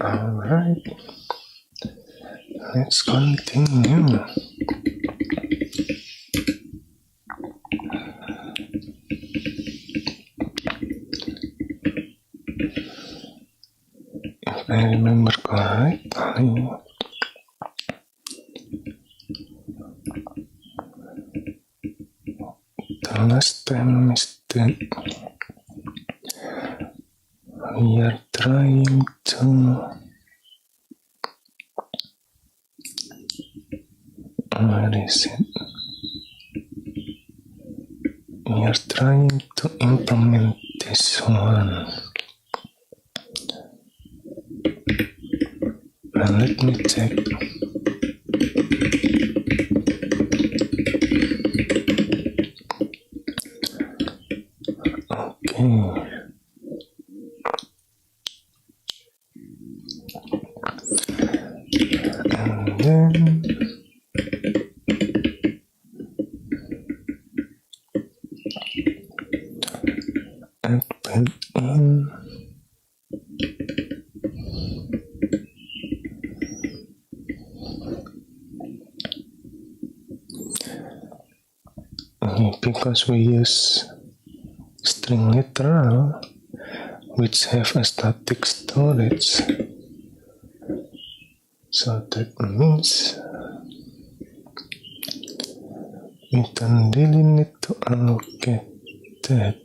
Alright, let's continue. If I remember correctly, the last time is that we are trying to where is it? We are trying to implement this one. Now let me check. Okay. And then add built-in. Because we use string literal, which have a static storage, so that means we don't really need to allocate that.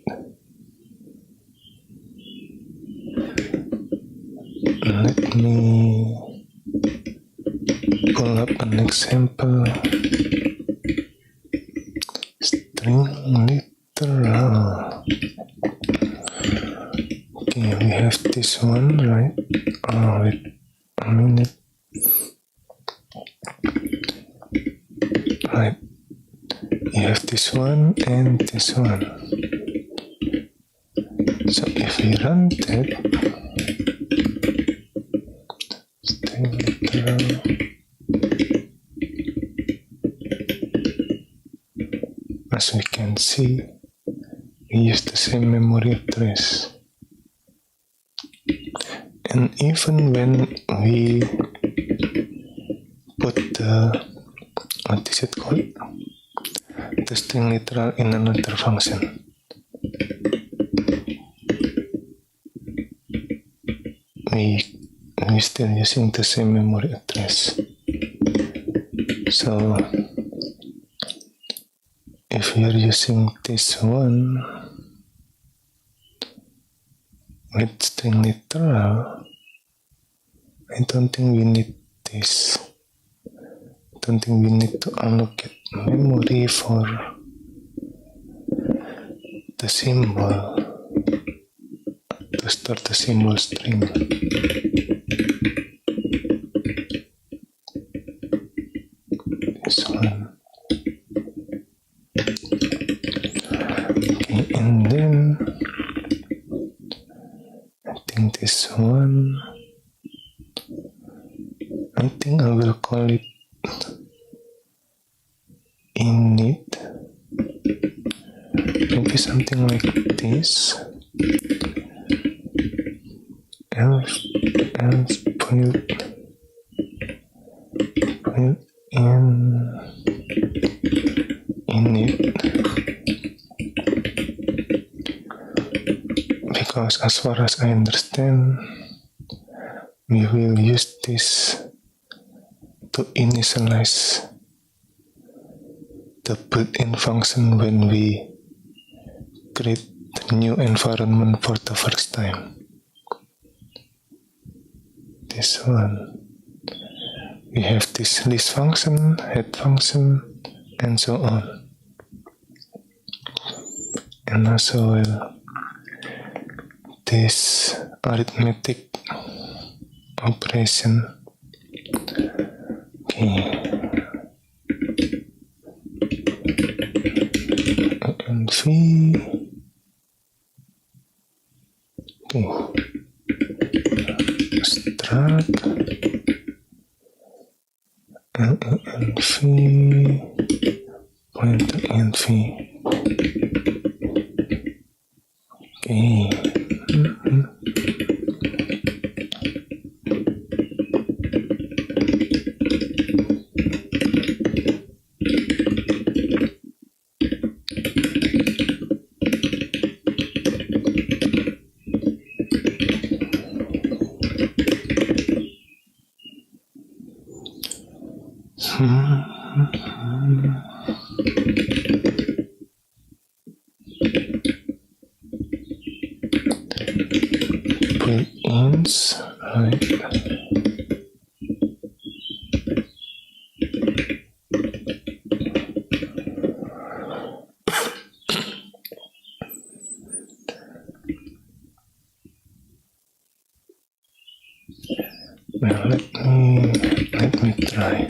Let me pull up an example. String literal. Okay, we have this one, right? Oh, wait a minute. Right. You have this one and this one. So if we run that, string literal. As we can see, we use the same memory address. And even when we put the, what is it called? The string literal in another function, we still using the same memory address. So if we are using this one with string literal, I don't think we need this. I don't think we need to allocate memory for the symbol, to store the symbol string. This one. Okay, and then I think this one, I think I will call it init, maybe something like this. Else built in init, because as far as I understand, we will use this to initialize the built-in function when we create the new environment for the first time. This one. We have this list function, head function, and so on. And also this arithmetic operation. Okay. And v. Okay. Struct and v pointer and v. Okay. once, right? Now let me try.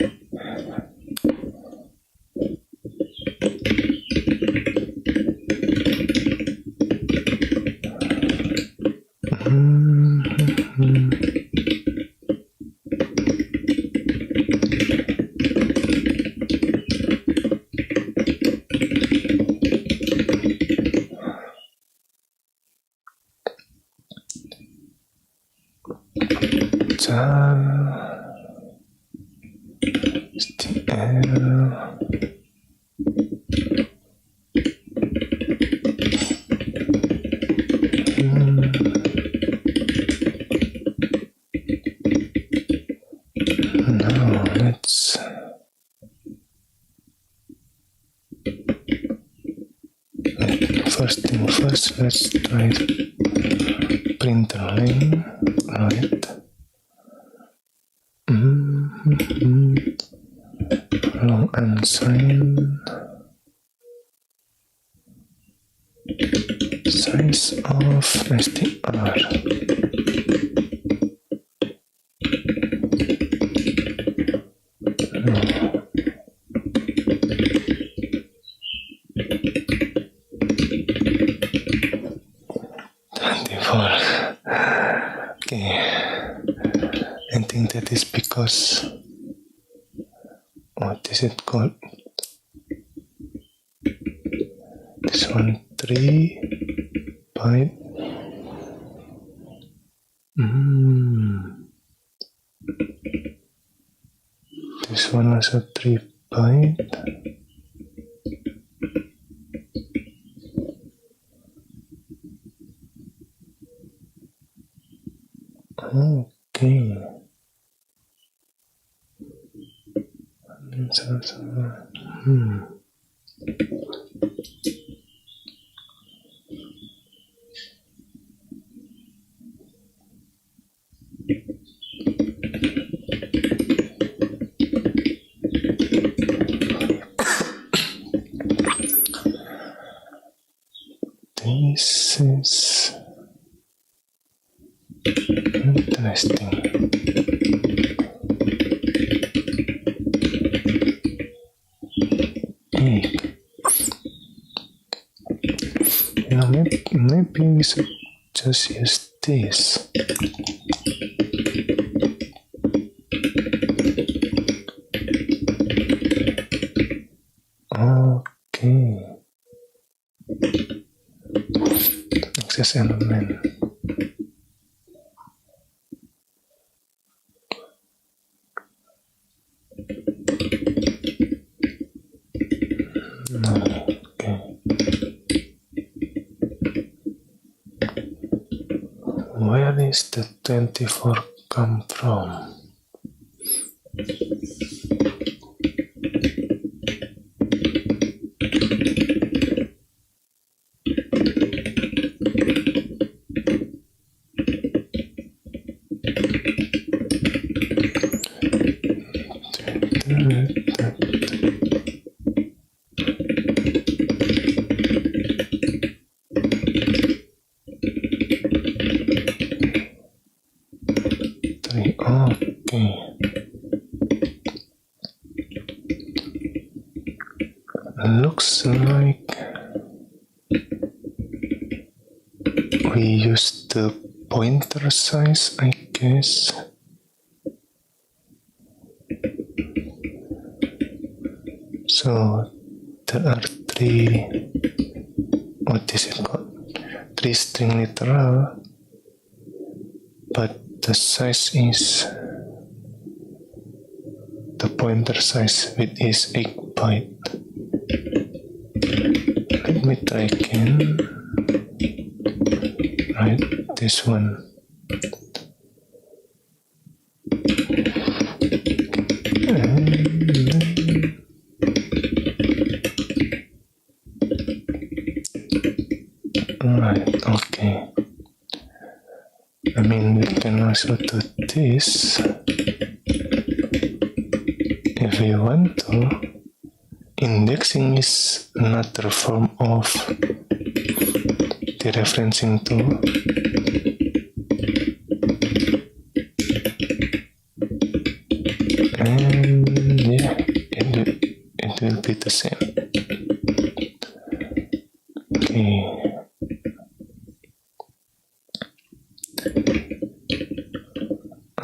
Now let's first thing first, let's try printer line, right? Long unsigned, size of str. Okay, I think that is because, what is it called? This one 3 byte. This one also 3 byte. Okay. This is interesting. Maybe we should just use this. Okay. Access element. No. Okay. Where is the 24 come from? Okay. Looks like we use the pointer size, I guess. So there are 3, what is it called? 3 string literal, but the size is, the pointer size width is 8 byte. Let me try again. Right, this one. Right, okay. I mean, we can also do this if we want to. Indexing is another form of dereferencing tool. And yeah, it will be the same. Okay.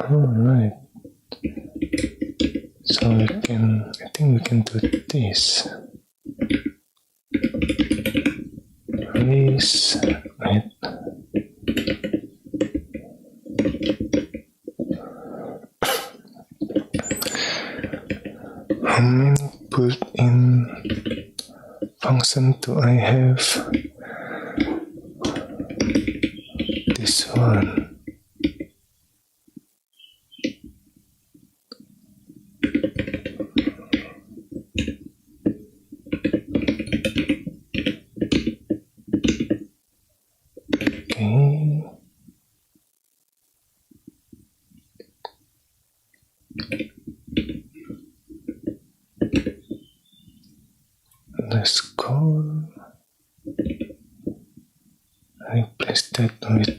Alright. So I think we can do this. This, right. How many built-in function do I have? This one. Let's go. Replace that with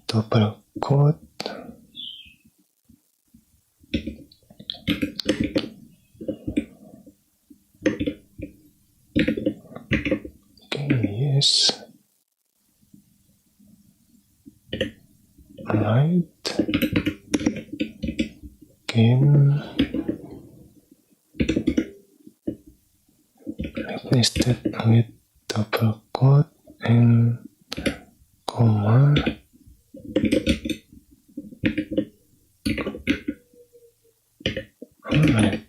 double quote. Okay, yes. Right. Again. Replace that with double quote and comma. Alright.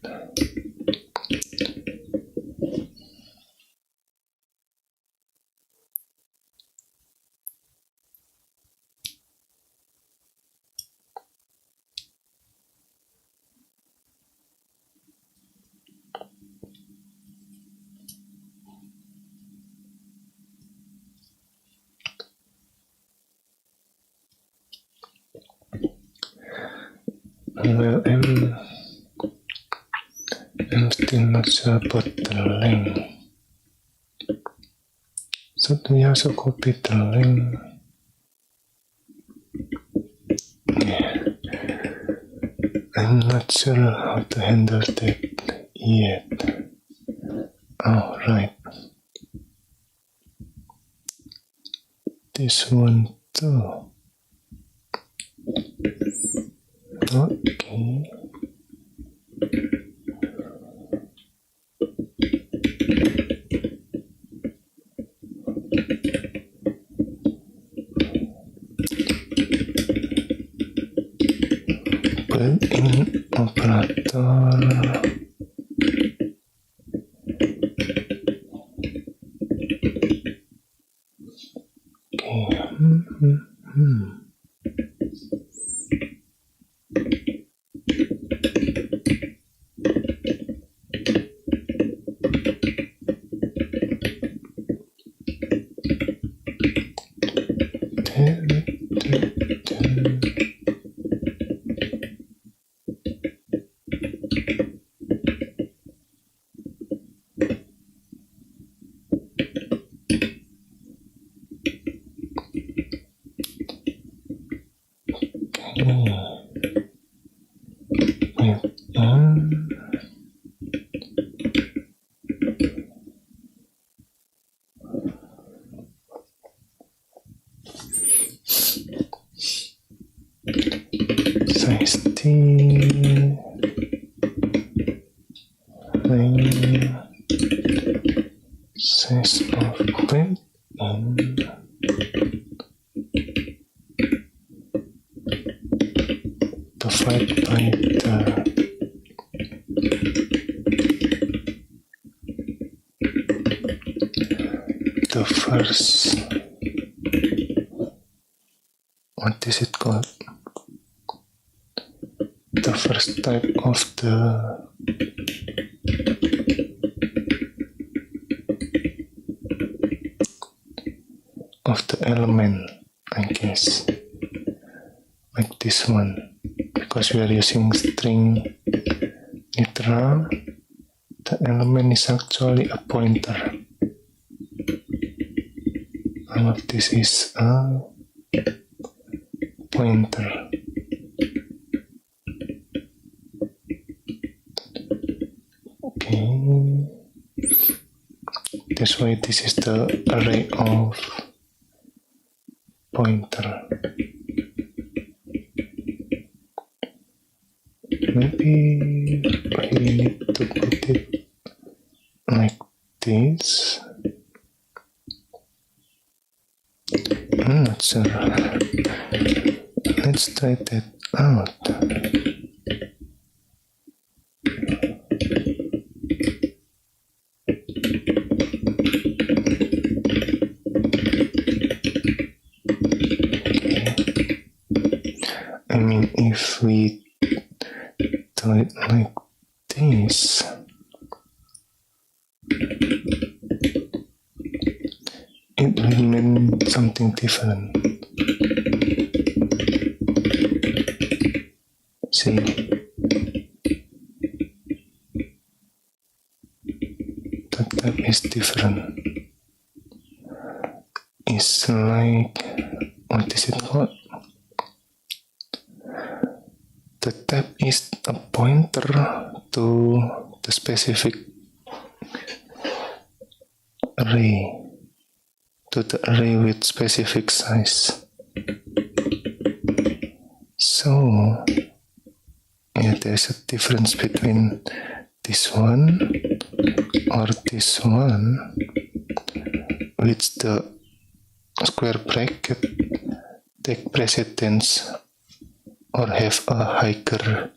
Well, I'm still not sure about the length. So do we also copy the length? Yeah. I'm not sure how to handle that yet. Oh, right. This one too. Okay. Built-in operator. Size T, size of print divided by the first, what is it called? The first type of the of the element, I guess, like this one, because we are using string literal. The element is actually a pointer. All of this is a pointer. Okay, that's why this is the array of pointer. Maybe we need to put it like this. I'm not sure. Let's try that out. I mean, if we do it like this, it will mean something different. See, the type is different. It's like, what is it called? The type is a pointer to the specific array, to the array with specific size. So, yeah, there's a difference between this one or this one, which the square bracket take precedence or have a higher,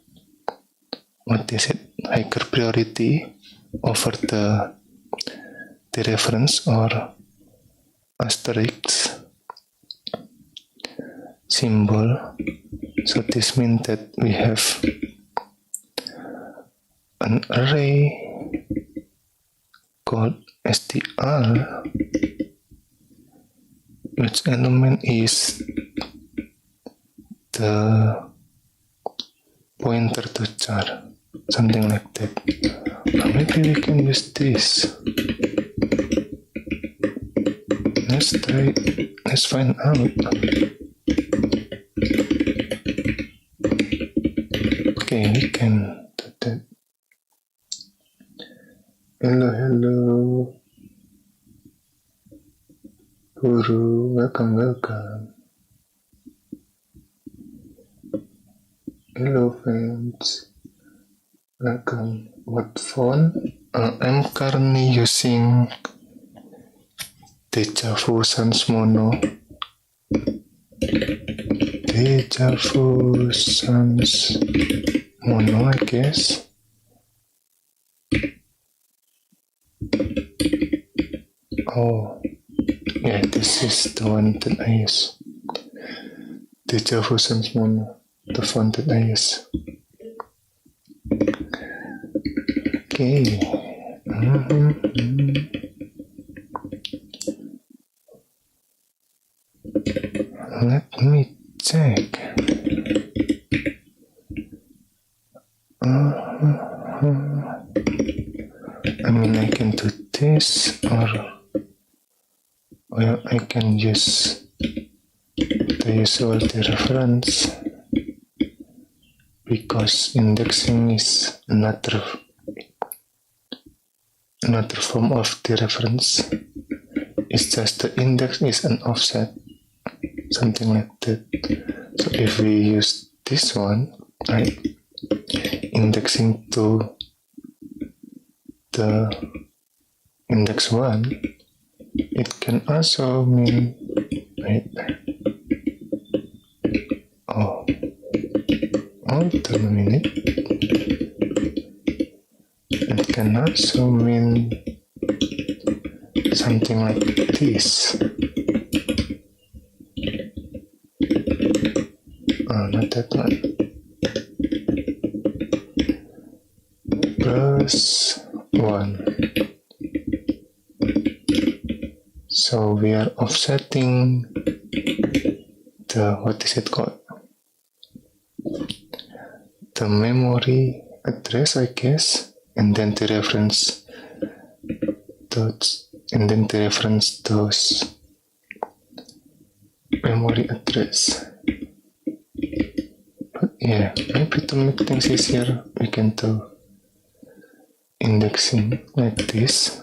higher priority over the reference or asterisk symbol. So this means that we have an array called str, which element is the pointer to char, something like that. Or maybe we can use this. Let's try, let's find out. Okay, we can do that. Hello, Guru, welcome. Hello friends, welcome. What phone? I'm currently using Deja Vu Sans Mono. Deja Vu Sans Mono, I guess. Oh, yeah, this is the one that I use. Deja Vu Sans Mono, the font that I use. Okay. Let me check. I mean, I can do this, or well, I can use the usual dereference, because indexing is another form of dereference. It's just the index is an offset, something like that. So if we use this one, right, indexing to the index 1, it can also mean, right, hold on a minute, it can also mean something like this. Not that one. +1. So So we are offsetting the, what is it called? The memory address, I guess, and then to reference those, memory address. But yeah, maybe to make things easier, we can do indexing like this.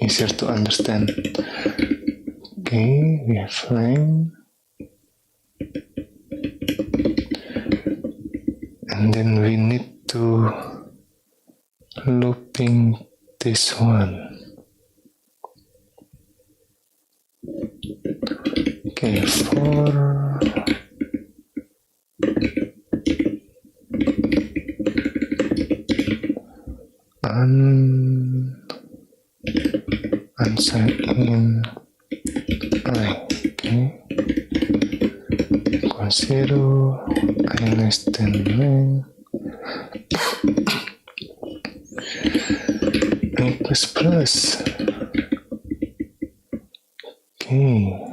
Easier to understand. Okay, we have line. And then we need to looping this one. Okay, for unsigned in I, okay, equals 0, I less than length, I plus, okay.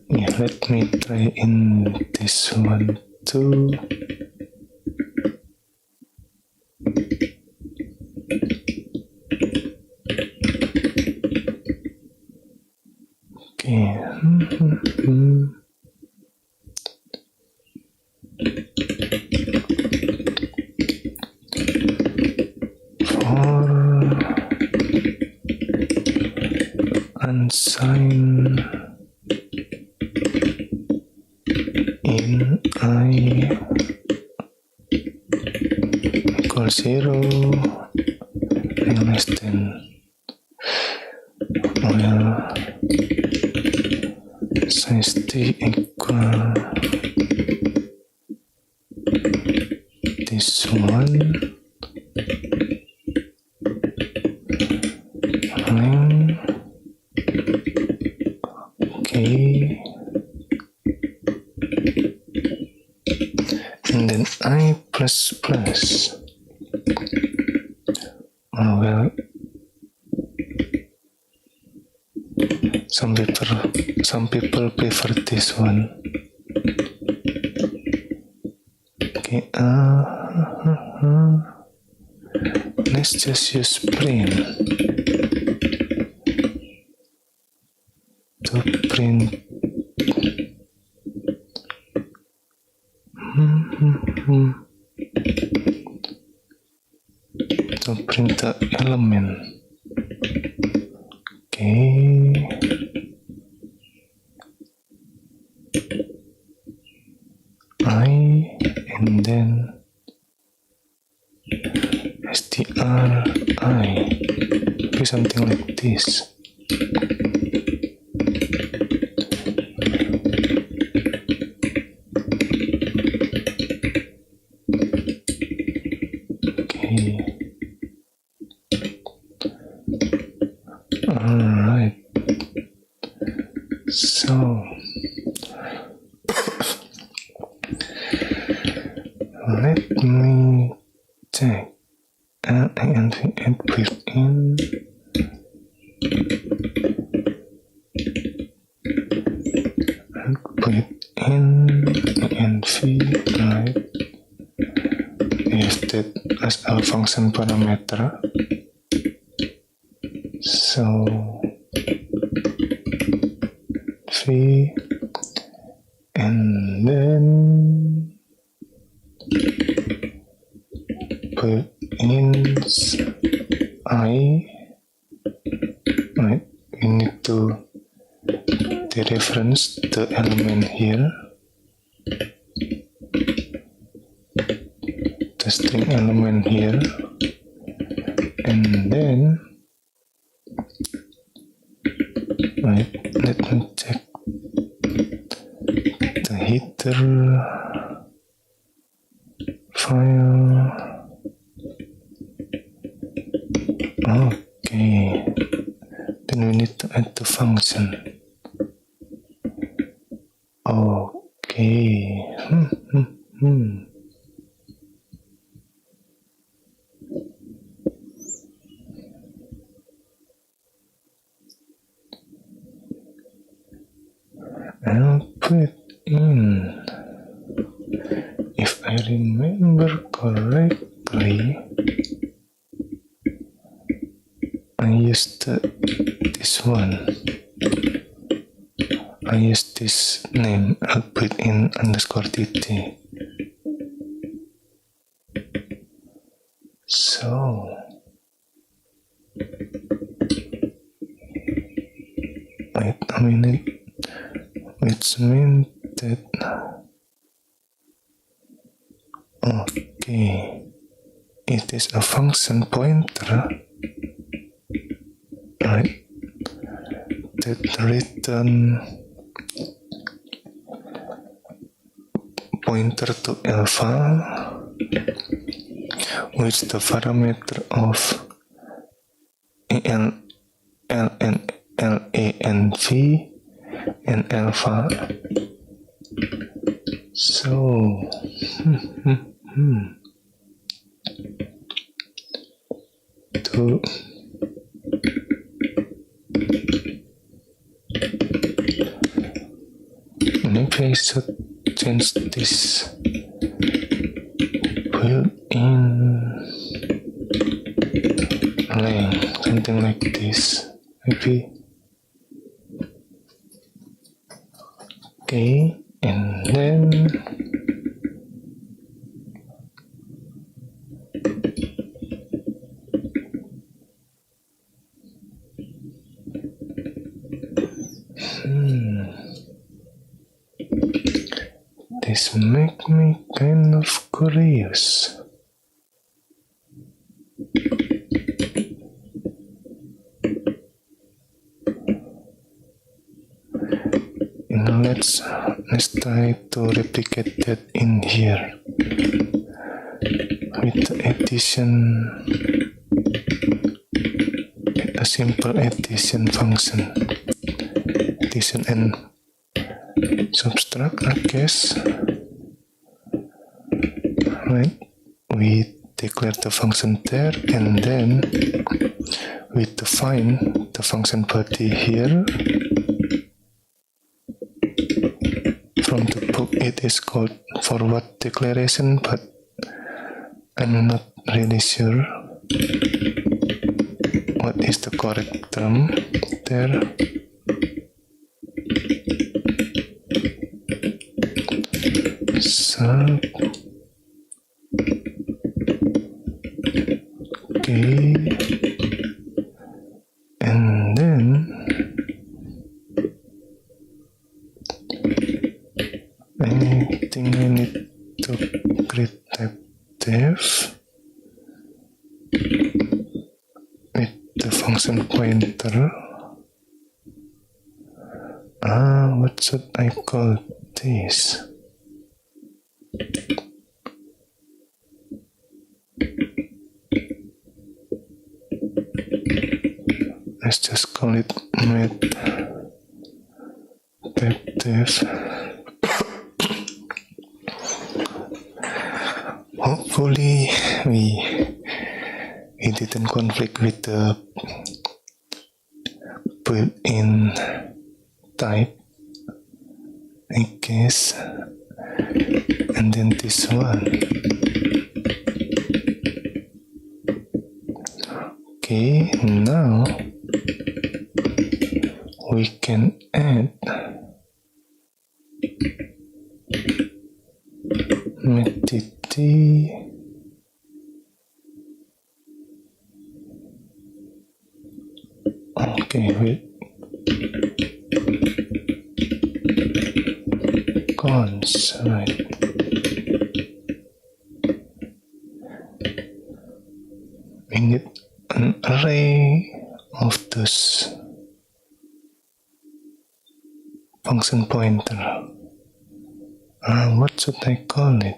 Yeah, let me try in this one too. Okay. For unsigned in I equals 0, I less than, well, size t equal this one, length, okay, and then I plus plus. Oh well, some people prefer this one. Okay, let's just use print to print. To print the element. Okay. I and then stri. Maybe something like this. Alright, so let me check and builtin env, right? We have that as our function parameter. So v and then builtins I, right? We need to dereference the element here, the string element here, and then right, let me check the header file. Okay, then we need to add the function. Okay. I'll put in, if I remember correctly, I used this one. I use this name. I'll put in _tt. So wait a minute, which means that okay, it is a function pointer, right? That return pointer to alpha, which the parameter of L A and V and alpha. So to maybe I should change this built-in length, something like this, maybe. Okay, and then this make me kind of curious. Let's try to replicate that in here with the addition, a simple addition function, addition and subtract, I guess. Right, we declare the function there, and then we define the function body here. From the book it is called forward declaration, but I'm not really sure what is the correct term there. So okay, and then I think I need to create type def with the function pointer. What should I call this? Let's just call it met type def. Hopefully we didn't conflict with the built-in type, I guess. And then this one. Okay, now we can add metity okay, wait, cons, right. We need an array of those function pointer. What should I call it?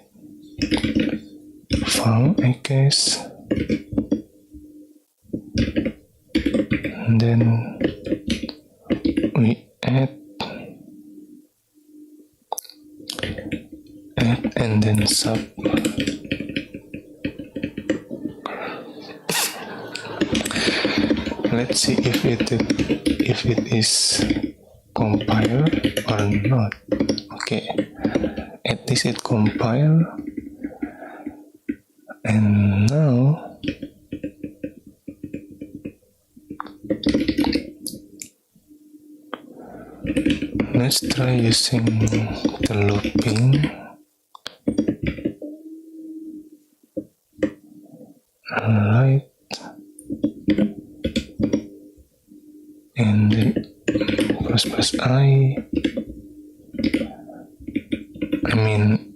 Fun, I guess. And then we add and then sub. Let's see if it is compiled or not. Okay, at least it compiled, and now let's try using the looping. Alright, and then press I mean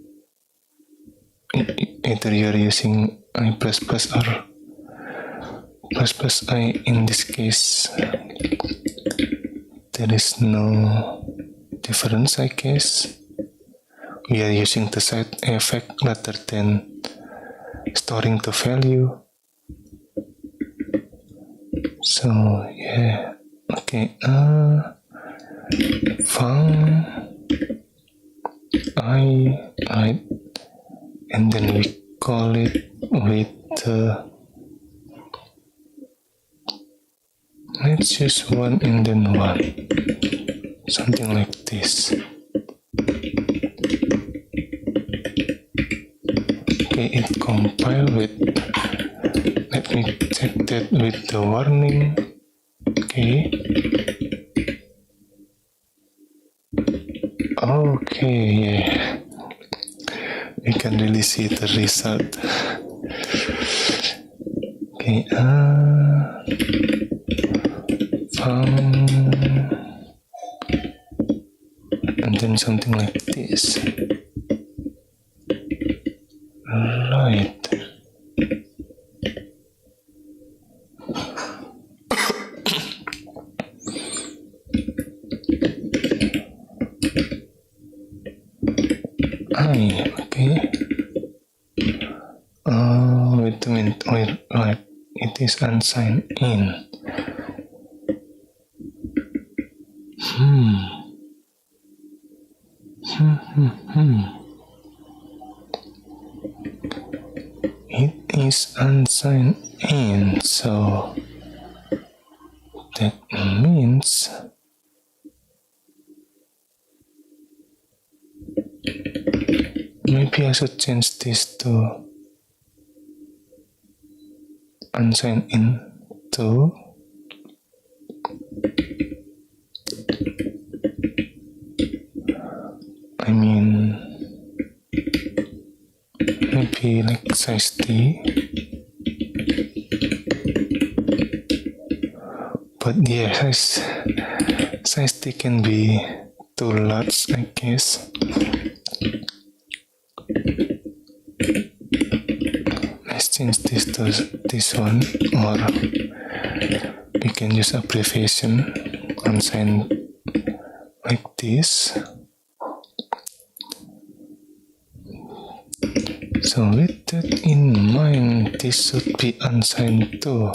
either you're using I press or press I. In this case there is no difference, I guess. We are using the side effect rather than storing the value. So yeah, okay, fun right, and then we call it with let's use 1 and then 1, something like this. Okay, it compiled with, let me check that with the warning. Okay, yeah, we can really see the result. Okay, and then something like this. Right. Okay. Wait a minute. Right. It is unsigned in. It is unsigned in, so that means maybe I should change this to unsigned in too. I mean, maybe like size T. But yeah, size T can be too large, I guess. Let's change this to this one, or we can use abbreviation unsigned like this. So with that in mind, this should be unsigned too.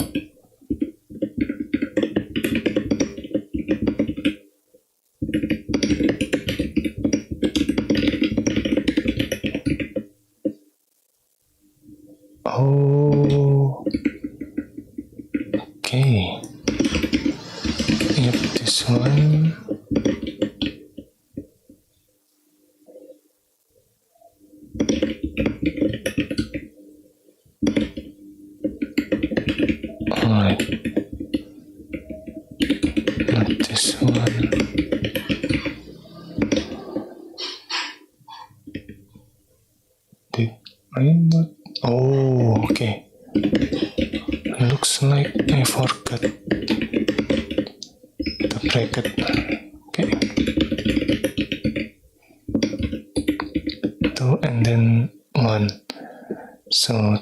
Oh, okay. Yep, this one. Alright. Not this one. Did I not? Oh, okay. Looks like I forgot the bracket. Okay. 2 and then 1. So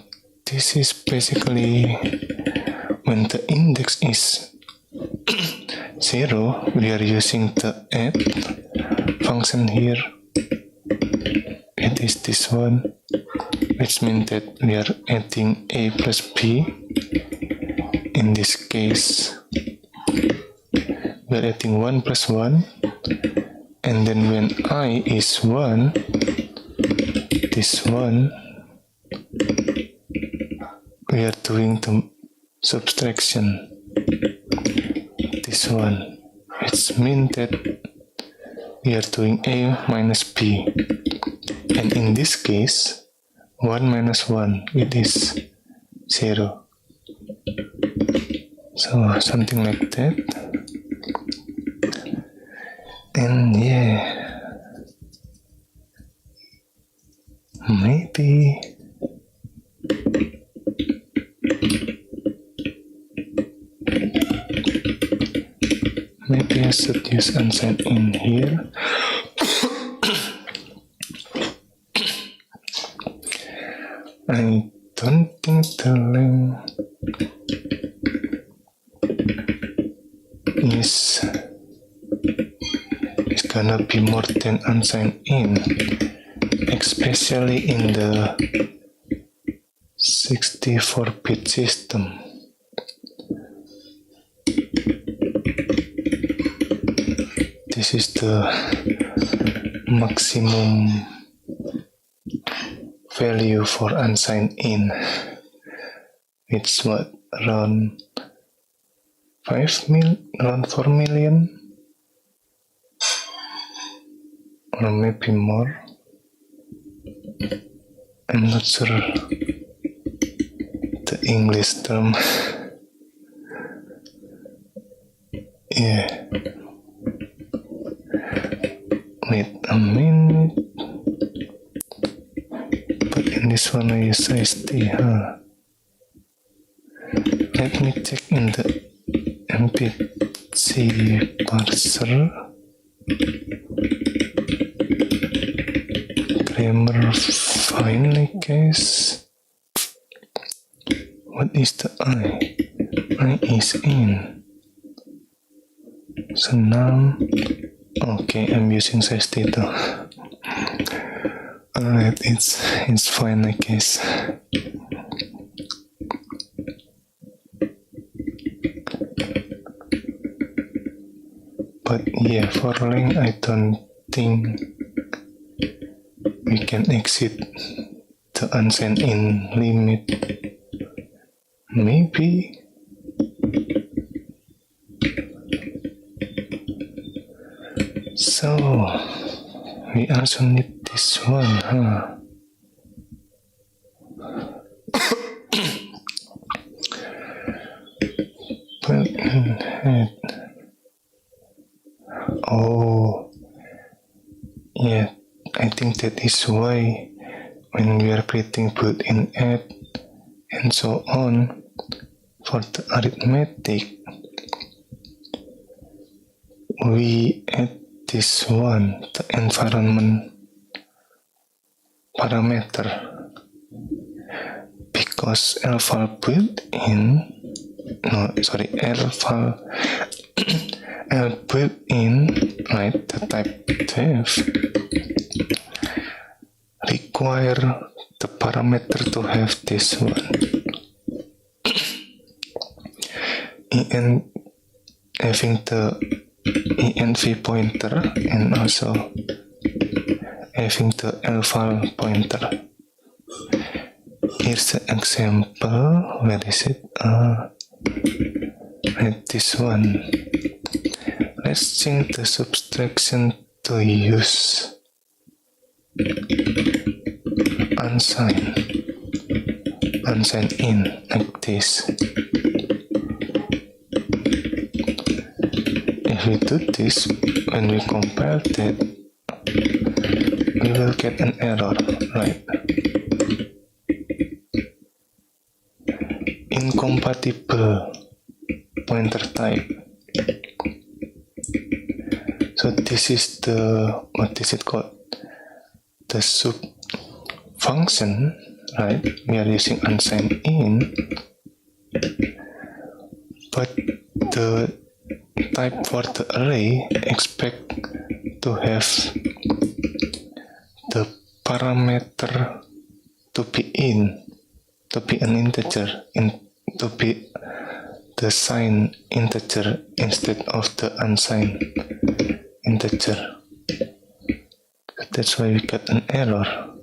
this is basically when the index is 0, we are using the add function here. It is this one, which means that we are adding a plus b. In this case, we are adding 1 plus 1, and then when I is 1, this one, we are doing the subtraction. This one, it's mean that we are doing A minus B, and in this case 1 minus 1, it is 0. So something like that. And yeah, maybe I should use unsigned in here. I don't think the length is gonna be more than unsigned in, especially in the 64-bit system. This is the maximum value for unsigned in. It's what, around 4 million, or maybe more. I'm not sure the English term. Yeah. Wait a minute. But in this one I use IST, huh? Let me check in the MPC parser. Grammar fine, I guess. What is the I? I is in. So now, okay, I'm using size data. Alright, it's fine, I guess. But yeah, for length, I don't think we can exceed the unsigned in limit. Maybe. So we also need this one, huh? Built-in head. Oh, yeah, I think that is why when we are creating built-in add and so on for the arithmetic, we add this one, the environment parameter, because alpha built-in, built-in, right, the type def require the parameter to have this one, and having the env pointer and also having the alpha pointer. Here's an example. Where is it? Right, this one. Let's change the subtraction to use unsigned in, like this. If we do this, when we compile that, we will get an error, right? Incompatible pointer type. So this is the, what is it called? The sub function, right? We are using unsigned in, but the type for the array expect to have the parameter to be an integer, to be the signed integer instead of the unsigned integer. That's why we got an error.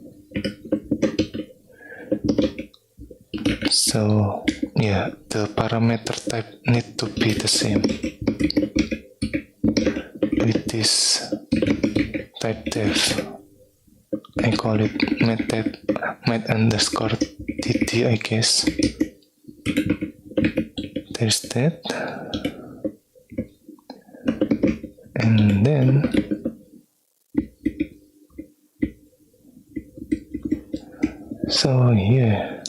So yeah, the parameter type need to be the same with this type def. I call it met underscore dd, I guess. There's that. And then so yeah,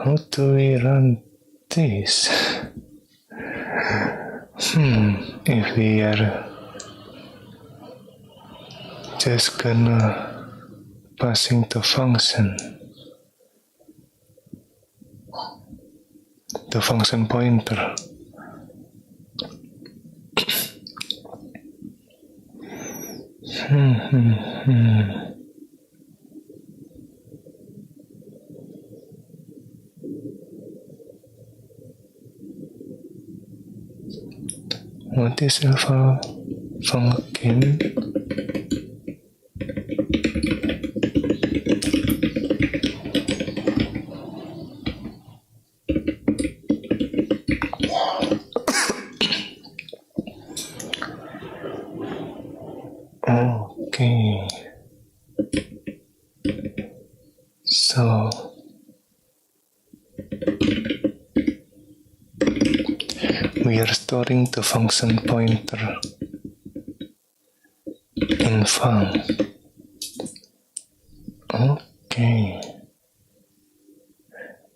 how do we run this? If we are just gonna passing the function, the function pointer. What is alpha function? Okay. So we are storing the function pointer in fun. Okay.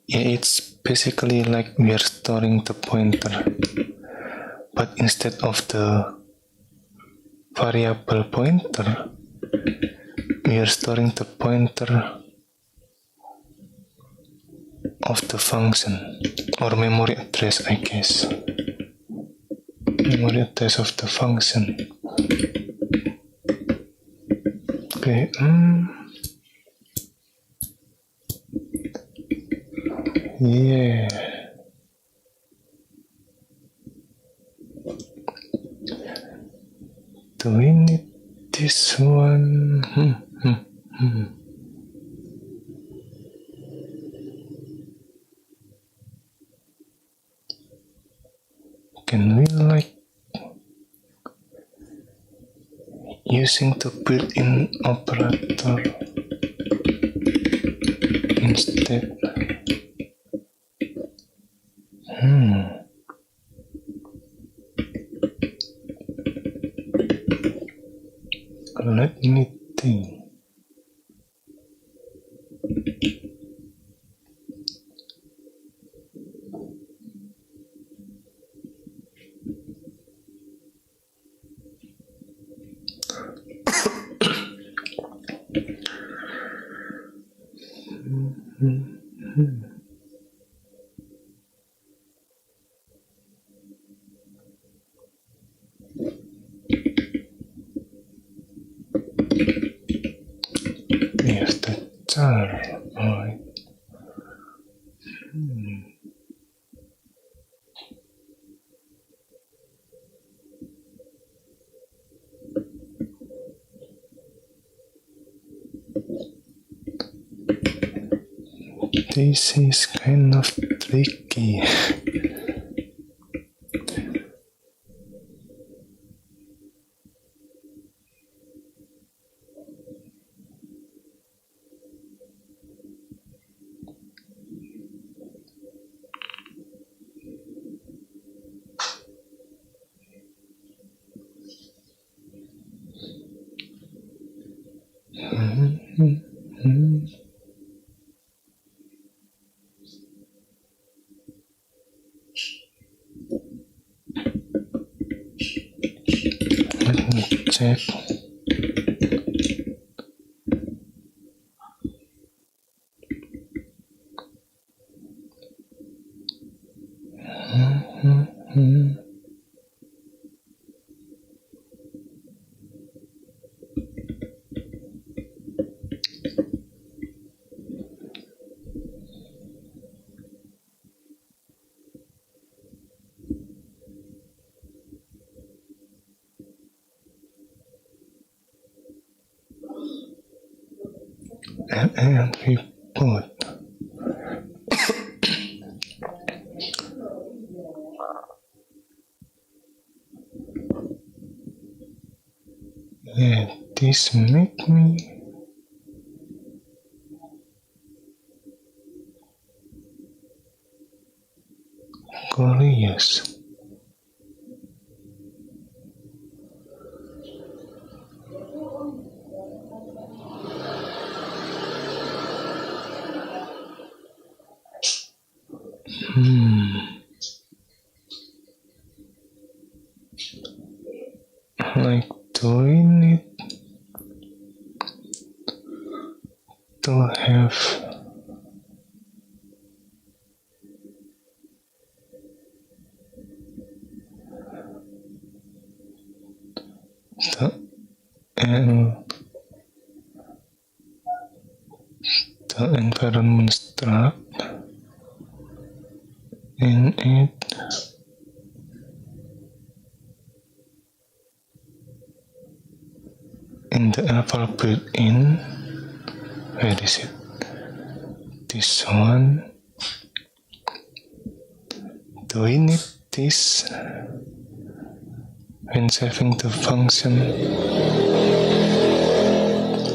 Yeah, it's basically like we are storing the pointer, but instead of the variable pointer, we are storing the pointer of the function, or memory address, I guess. Memory address of the function. Okay. Yeah. Do we need this one? Can we like using the built-in operator instead? Let me think. Yes, the jar. Alright. This is kind of tricky. Let me check. And we put Yeah, this make me curious. Like, do we need to have the environment struct in it in the alpha built-in? Where is it? This one. Do we need this when saving the function?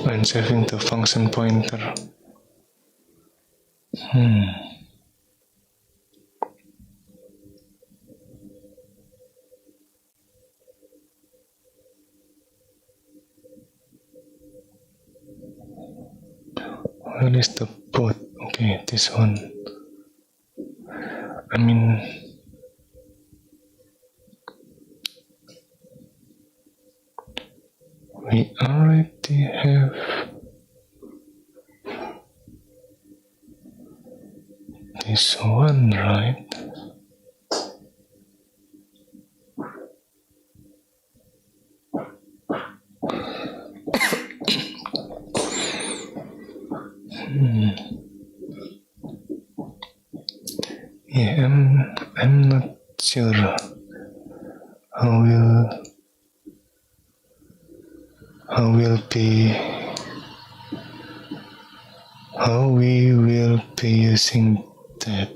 When saving the function pointer? Where is the boot? Okay, this one. I mean, we already have this one, right? Yeah, I'm not sure how we will be using that.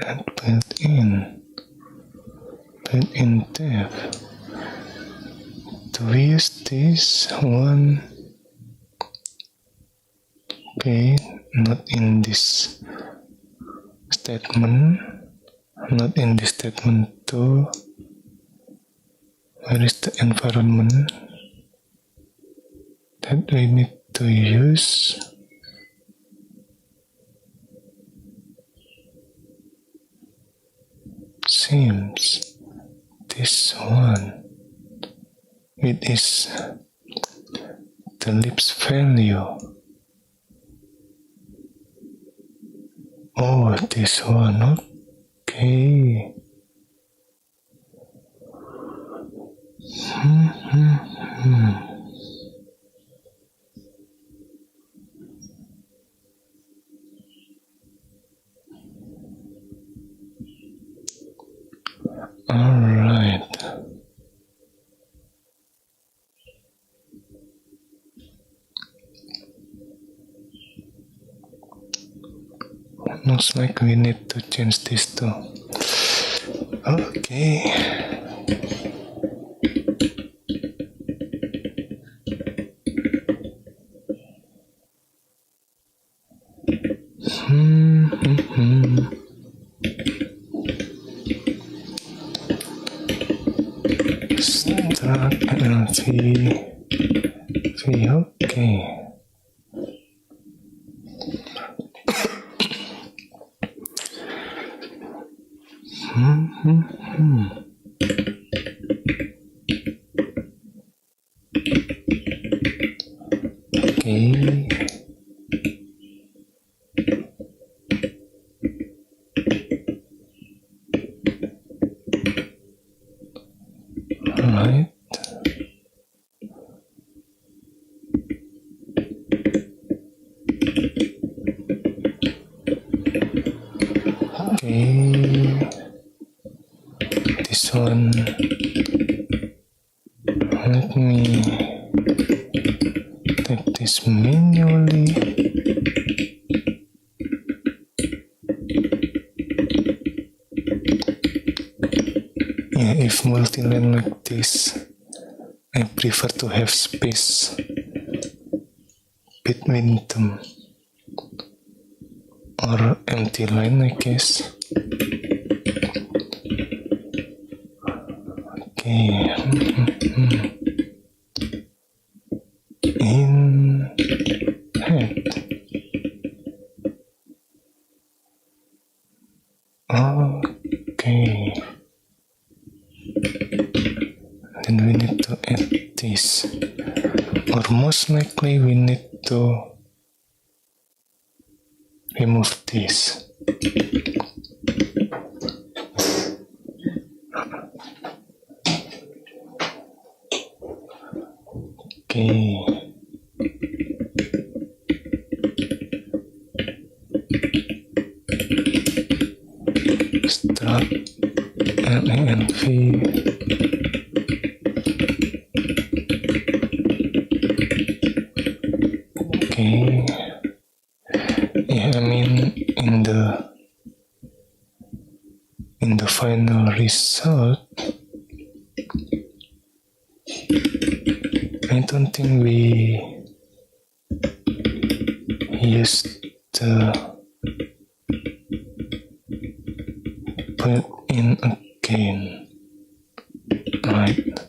And built-in dev. Do we use this one? Okay, not in this statement. Not in this statement too. Where is the environment that we need to use? Seems this one. It is the Lisp value. Oh, this one. Okay. All right. Looks like we need to change this too. Okay. Start LV. Okay. Okay. Alright. Okay. This one. Let me take this manually. multi-line like this, I prefer to have space between them, or empty line, I guess. Okay. In head. Okay. Then we need to add this. Or most likely we need to remove this. Okay. Struct LANV. Okay. Yeah, I mean in the final result, I don't think we used the built-in again, right?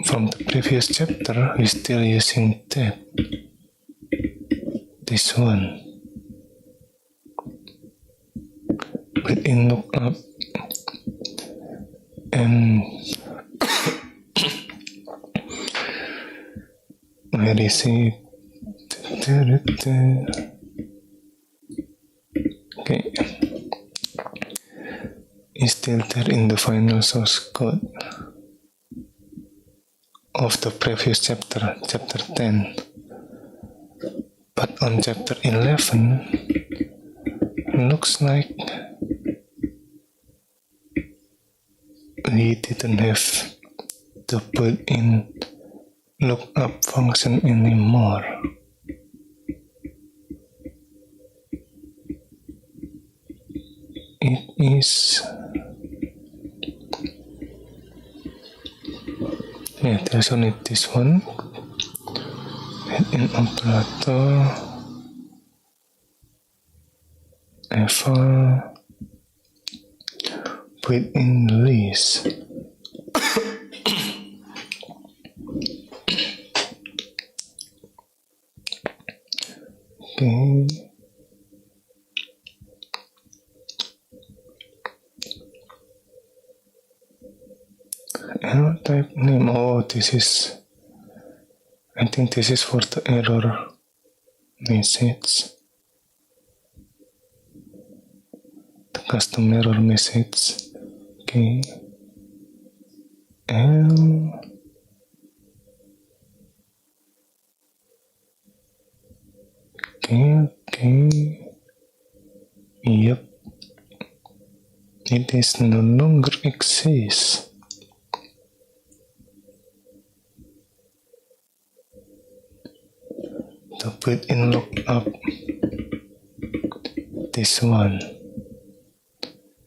From the previous chapter, we're still using that. This one. Built-in lookup and where is it? Okay, it's still there in the final source code of the previous chapter, chapter 10. But on chapter 11, looks like we didn't have the built-in lookup function anymore. It is, yeah, there's only this one. Built-in operator, eval, built-in list. Okay. Error type name. Oh, this is, I think this is for the error message. The custom error message. Okay. And okay. Yep. It is no longer exists. The built-in lookup, this one,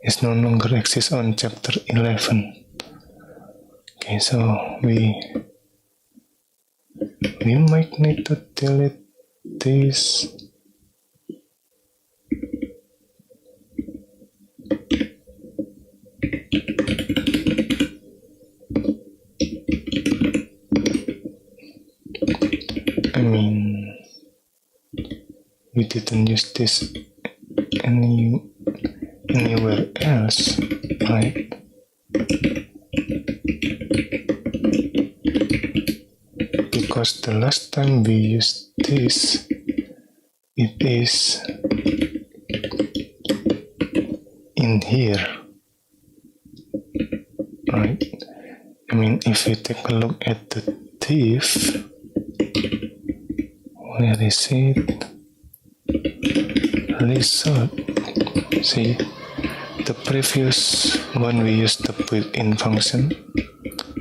is no longer exists on chapter 11. Okay, so we might need to delete this. I mean, we didn't use this anywhere else, right? Because the last time we used this, it is in here, right? I mean, if you take a look at the div, where is it? Result. See, the previous one we used the built-in function,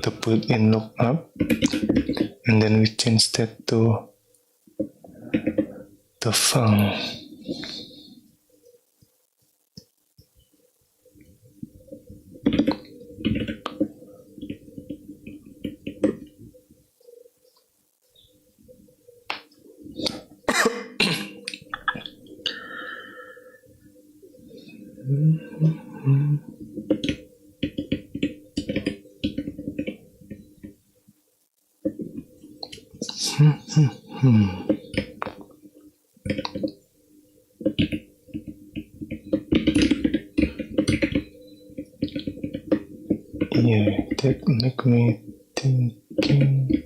the built-in lookup, and then we changed that to the func. Yeah, that make me thinking.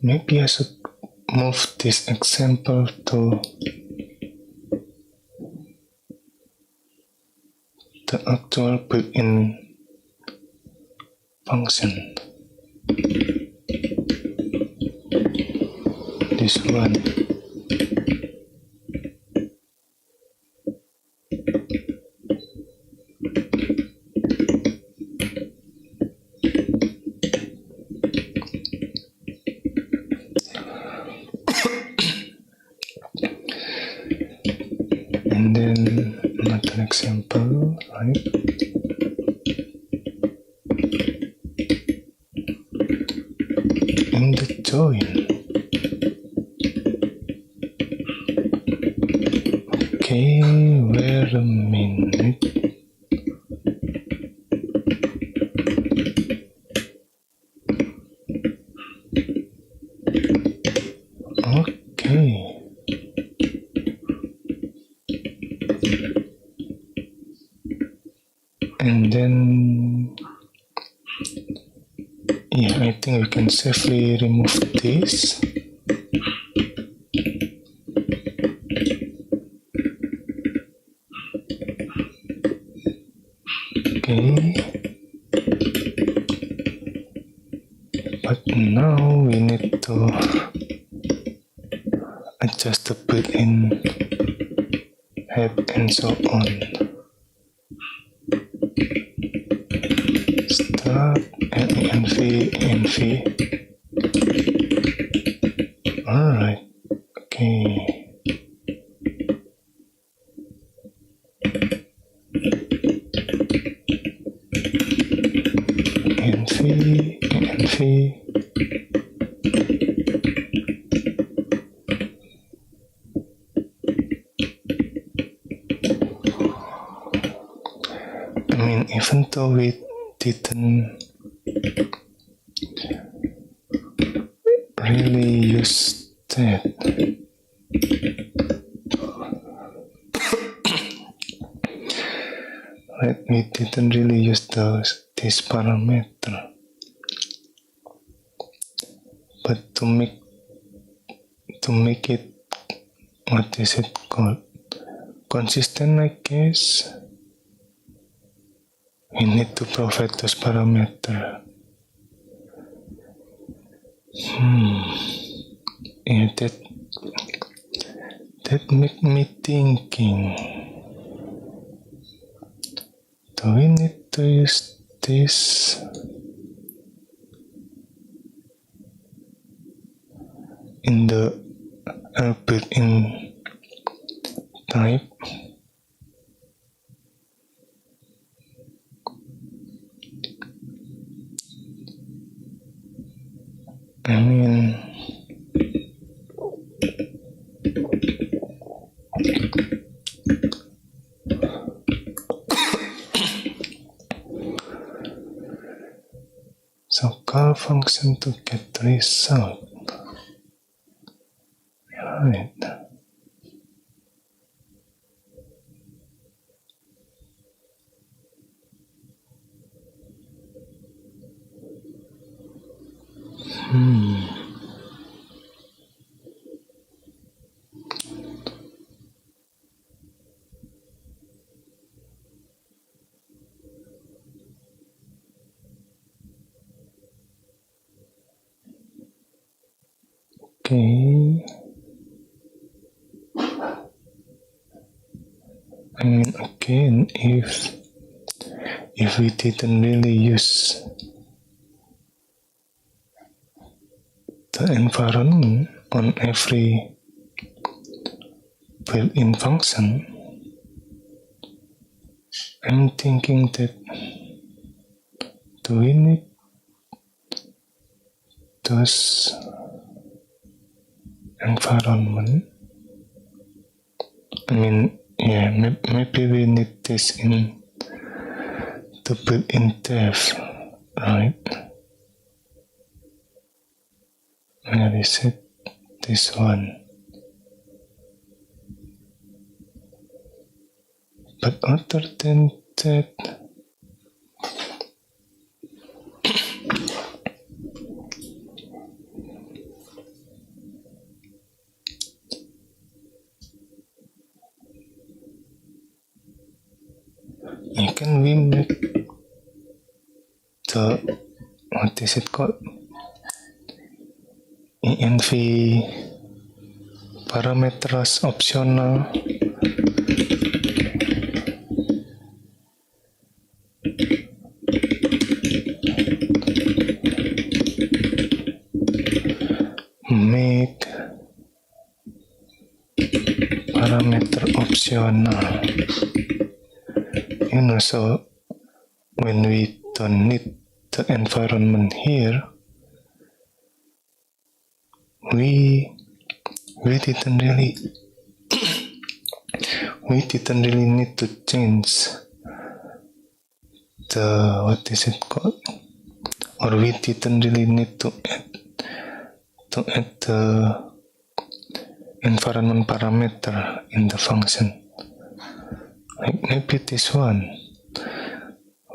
Maybe I should move this example to the actual built-in function. This one. And then another example, right? In the join. Okay, wait a minute. Okay. And then, yeah, I think we can safely remove this. Okay. But now we need to adjust the built-in head and so on. Start env. Alright. Okay. env. I mean, even though we didn't really use that, right? We didn't really use this parameter, but to make it, what is it called, consistent, I guess, we need to provide those parameters. Yeah, that make me thinking, do we need to use this in the built-in type? I mean, so call function to get the result. Right. Okay. I mean, again, if we didn't really use the environment on every built-in function, I'm thinking that, do we need those environment. I mean, yeah, maybe we need this in the built-in dev, right? Where is it? This one. But other than that, can we make the, what is it called, env parameters optional? Make parameter optional, so when we don't need the environment here, we didn't really need to change the, what is it called, or we didn't really need to add the environment parameter in the function. Like maybe this one.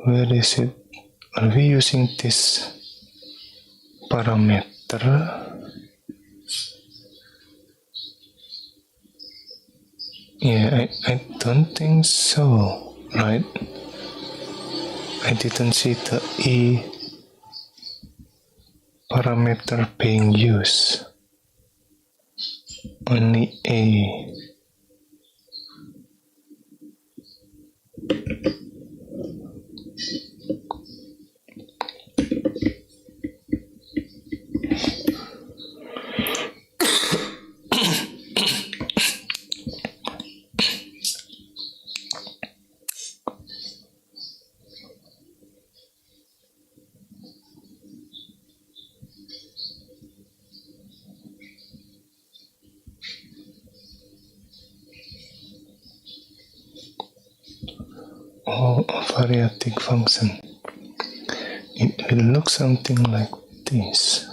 Where is it? Are we using this parameter? Yeah, I don't think so, right? I didn't see the E parameter being used. Only A. Oh, a variadic function. It will look something like this.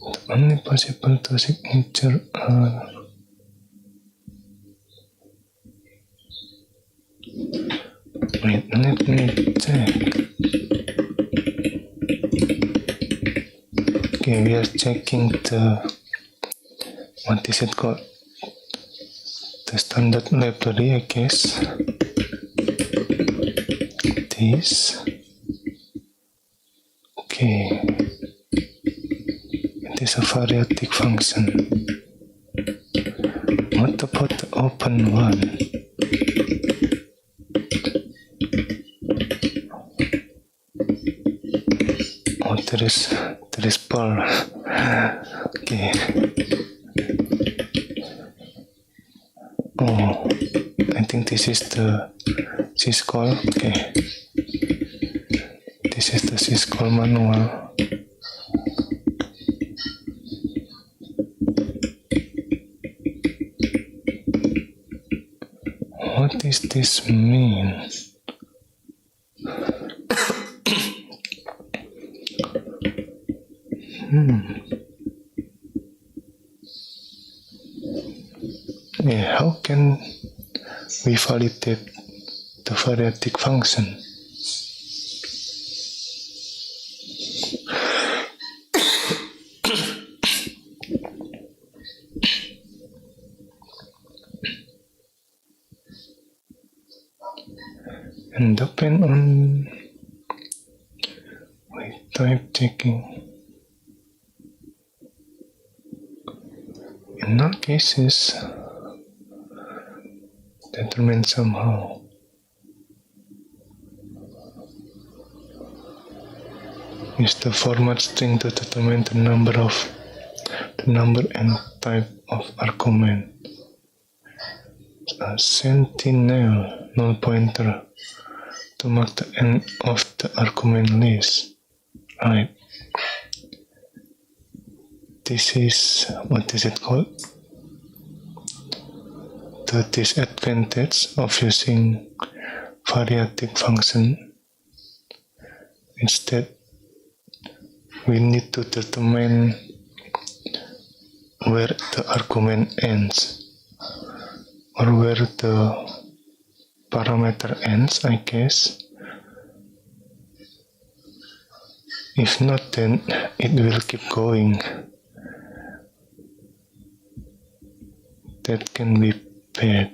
The only possible two signatures are wait, let me check. Okay, we are checking the, what is it called? The standard library, I guess. This. Okay. It is a variadic function. What about the open one? Oh, there is bar. Okay. Oh, I think this is the syscall. Okay. This is the syscall manual. What does this mean? Yeah, how can we validate the variadic function? And depend on, wait, type checking. In all cases, determine somehow. Use the format string to determine the number of the number and type of argument. A sentinel null pointer to mark the end of the argument list. Right. This is, what is it called? The disadvantage of using variadic function. Instead, we need to determine where the argument ends, or where the parameter ends, I guess. If not, then it will keep going. That can be bad.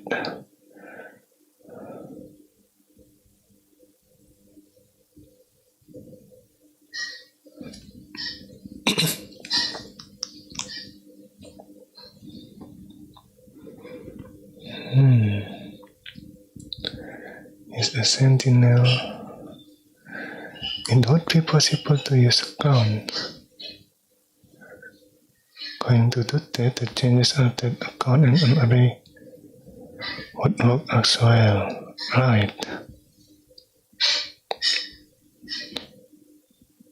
Is a sentinel. It would be possible to use a count. Going to do that, the changes are that a count and an array would work as well. Right.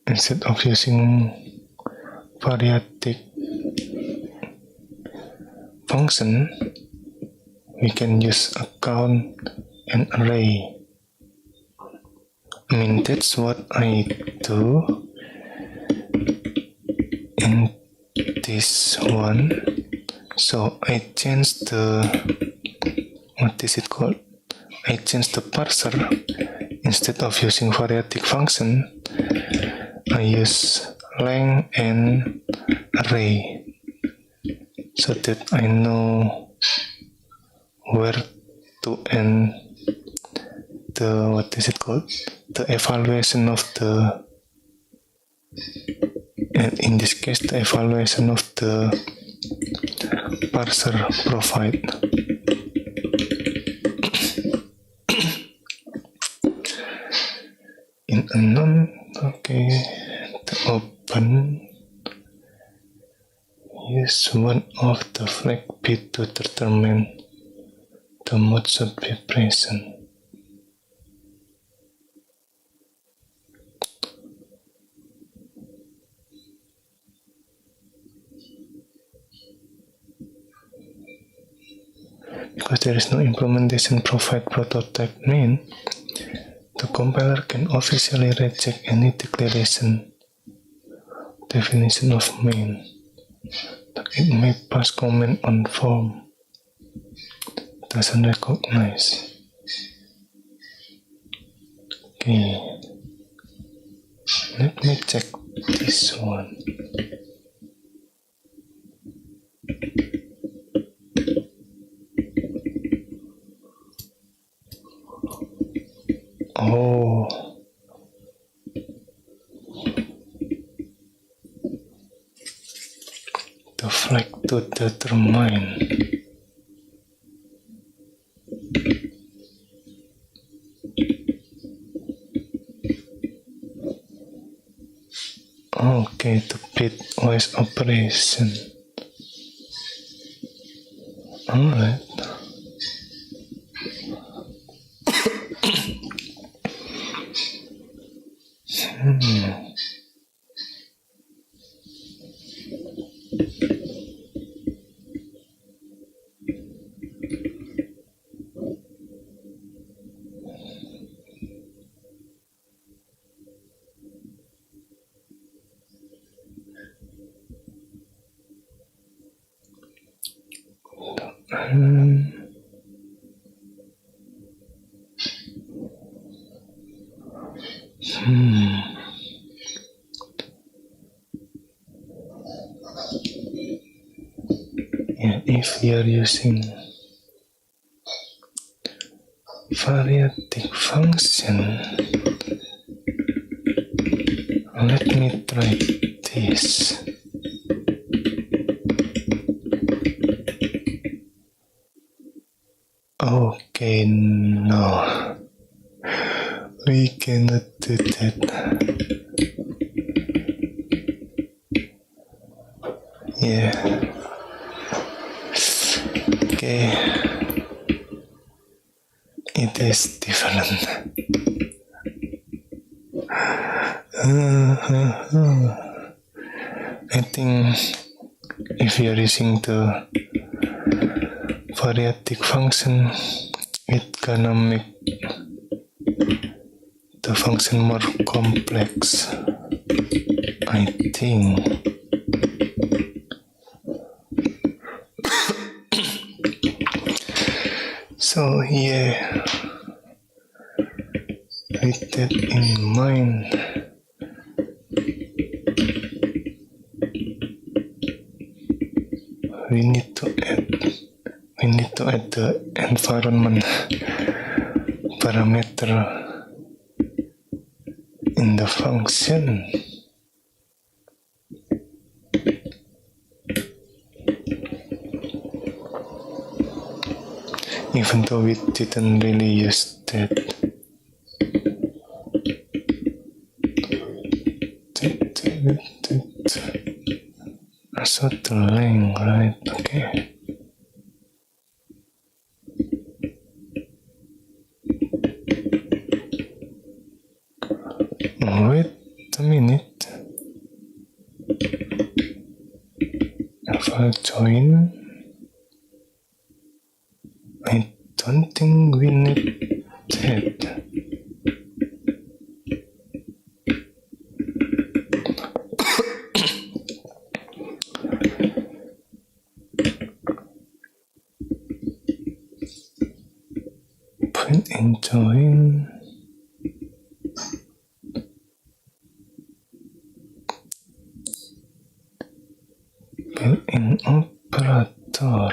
Instead of using variadic function, we can use a count and array. I mean, that's what I do in this one. So I change the, what is it called? I change the parser. Instead of using variadic function, I use length and array, so that I know where to end the, what is it called? The evaluation of the, and in this case, the evaluation of the parser provide. In unknown, okay, the open, use one of the flag bit to determine the mode should be present. Because there is no implementation provide prototype main, the compiler can officially reject any declaration definition of main. But it may pass comment on form. Doesn't recognize. Okay. Let me check this one. Oh, the flag to determine. Okay, the bitwise operation. Alright. Yeah, if we are using variadic function, let me try this. Okay, no, we cannot do that. Yeah. Okay. It is different. I think if you are using the variadic function, it gonna make the function more complex, I think. So yeah, with that in mind, we need to add the environment parameter in the function. Even though we didn't really use that. So the length, right? Okay. Wait a minute. If I join, I don't think we need that. Print and join. Built-in operator.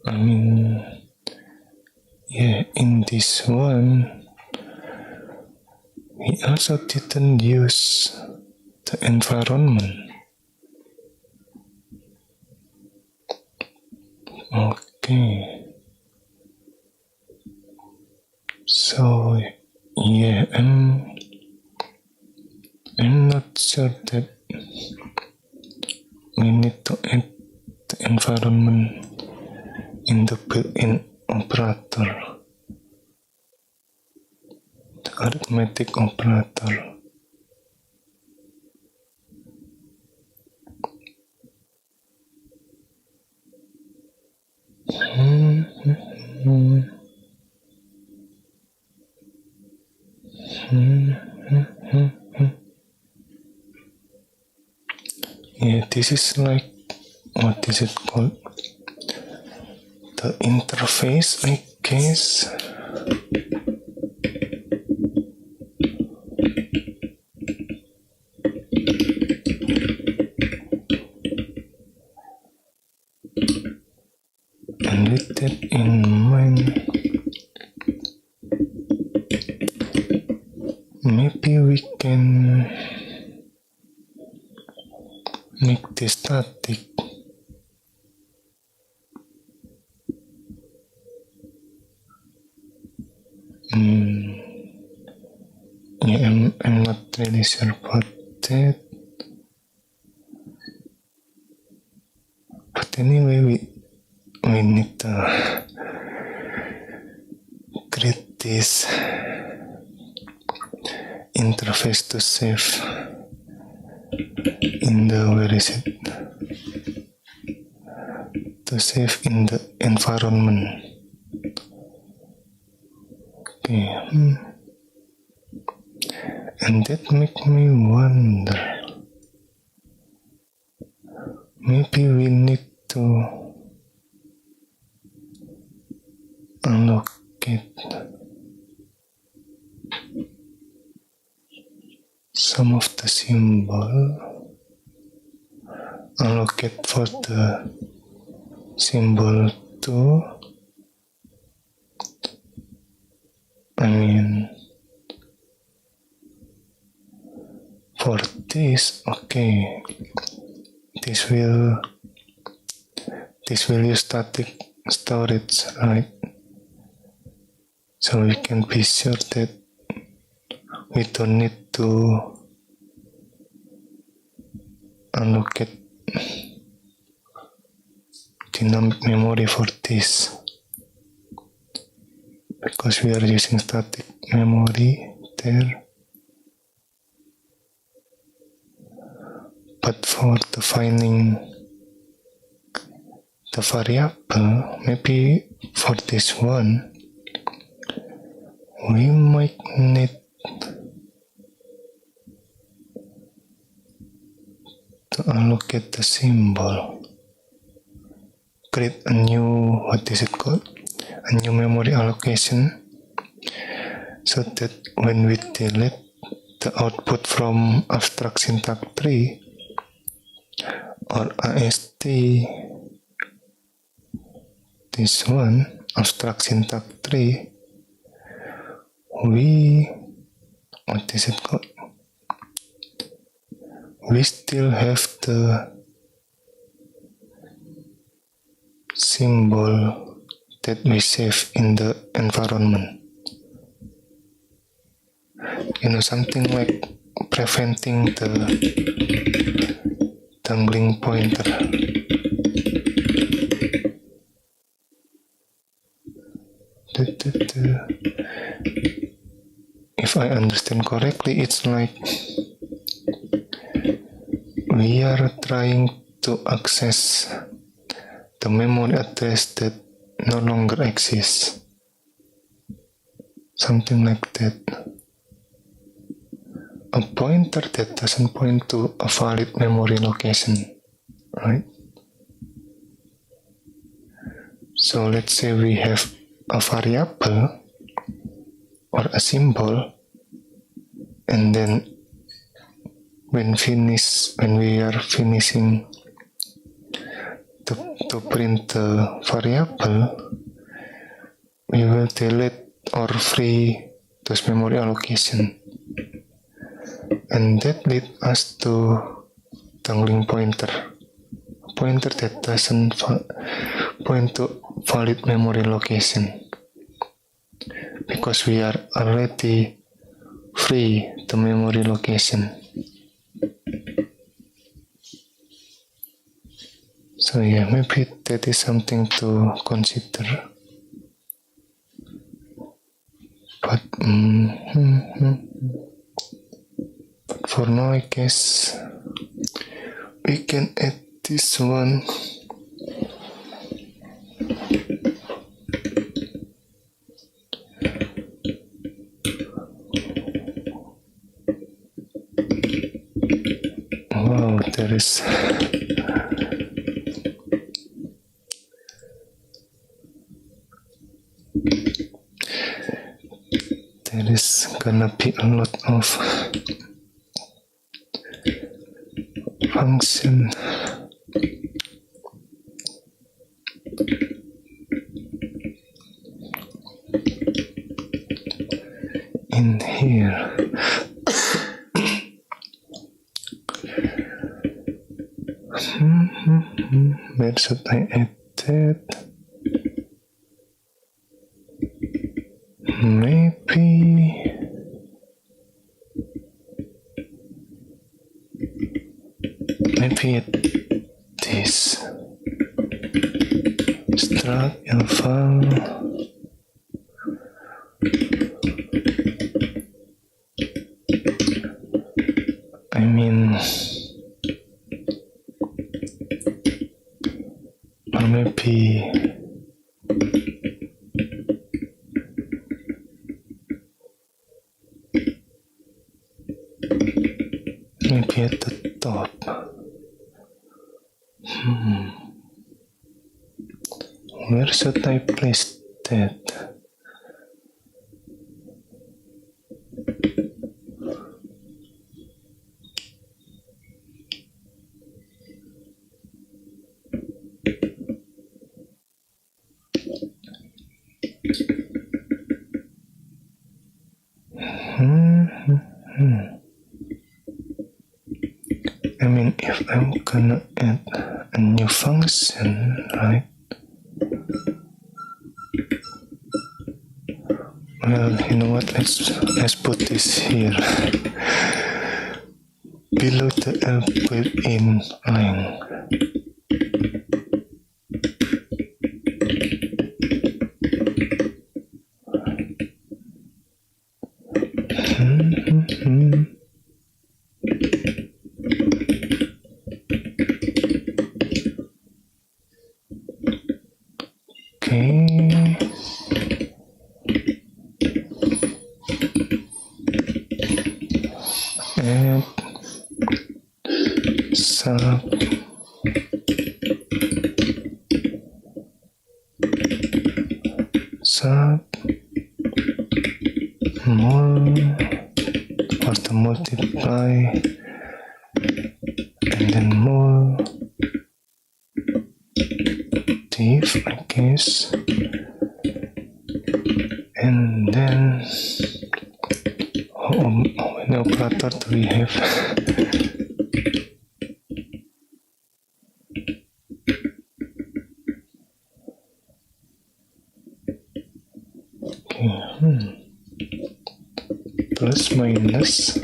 I mean, yeah, in this one, we also didn't use the environment. Okay. So, yeah, I'm not sure that we need to add the environment in the built-in operator, the arithmetic operator. Yeah, this is like, what is it called? The interface, I guess. And with that in mind, maybe we can make this static. Yeah, I'm not really sure about that. But anyway, we need to create this interface to save in the, where is it? To save in the environment. Okay. And that make me wonder, maybe we need to allocate some of the symbol, allocate for the symbol to, For this, okay, this will use static storage, right? So we can be sure that we don't need to allocate dynamic memory for this, because we are using static memory there. But for defining the variable, maybe for this one, we might need to allocate the symbol. Create a new, what is it called? A new memory allocation, so that when we delete the output from abstract syntax tree or AST, this one, abstract syntax tree, we, what is it called? We still have the symbol that we save in the environment. You know, something like preventing the dangling pointer. If I understand correctly, it's like we are trying to access the memory address that no longer exists. Something like that. A pointer that doesn't point to a valid memory location, right? So let's say we have a variable or a symbol, and then when we are finishing to print the variable, we will delete or free those memory allocation, and that leads us to dangling pointer, a pointer that doesn't point to valid memory location, because we are already free the memory location. So yeah, maybe that is something to consider. But for now, I guess we can add this one. Wow, there is gonna be a lot of function. In here. Where should I add that? Maybe this struct info. I mean, or maybe at the top. Where should I place that? if I'm gonna add a new function, right? Well, you know what? Let's put this here below the built-in line. Okay. And sub more or to multiply and then more div, I guess, and then how many operator do we have? Okay, plus minus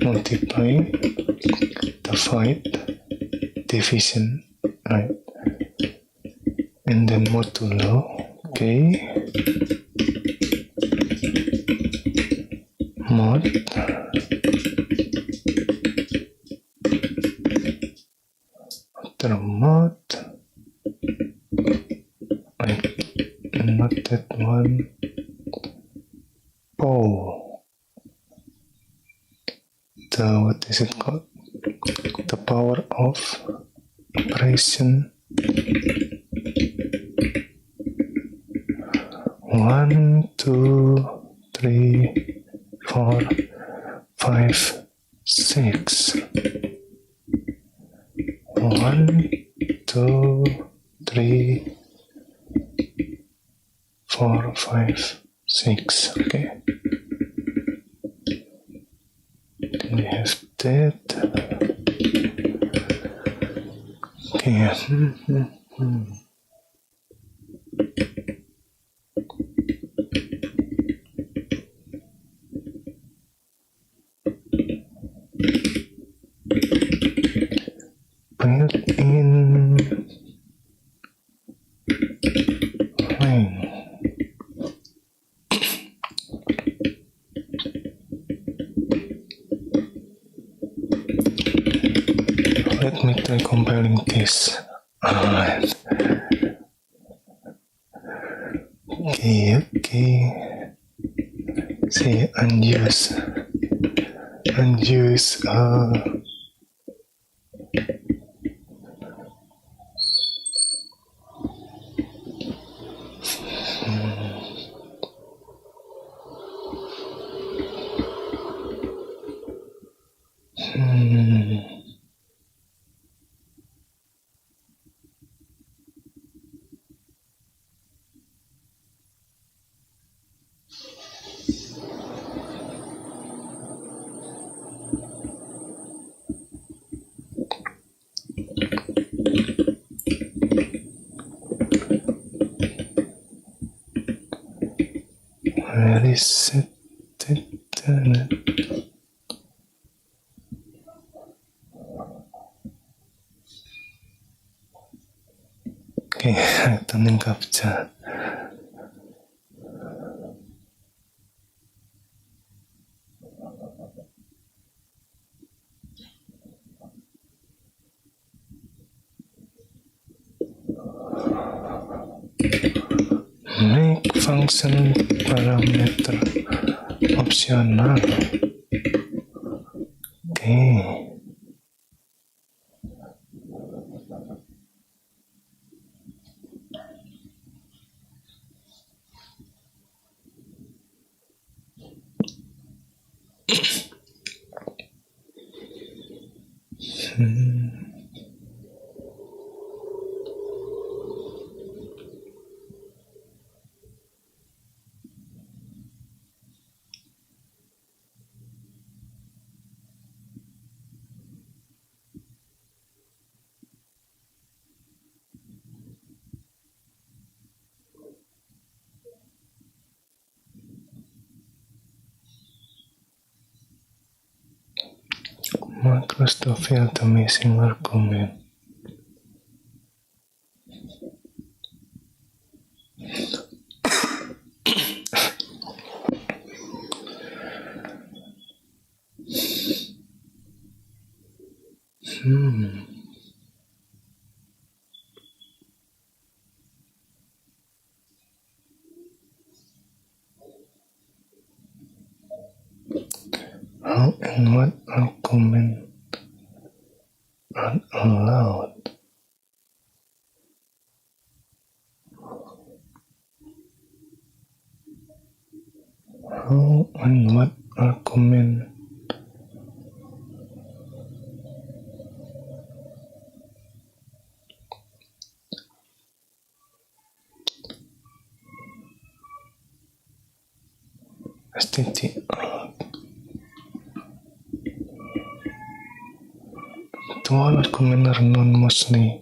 multiply divide division, right? And then modulo, okay, mod after mod, right? Not that one. Oh, the what is it called? The power of operation. 1, 2, 3, 4, 5, 6. 1, 2, 3, 4, 5, 6. Okay. Then we have that. Okay. Built-in line. Let me try compiling this. Alright. Okay. Say unused. Where is it? Okay, tanong captcha. Make function parameter optional. Okay. macros to fill the missing argument. How and what argument are allowed? How and what argument STT allowed? The all arguments are known mostly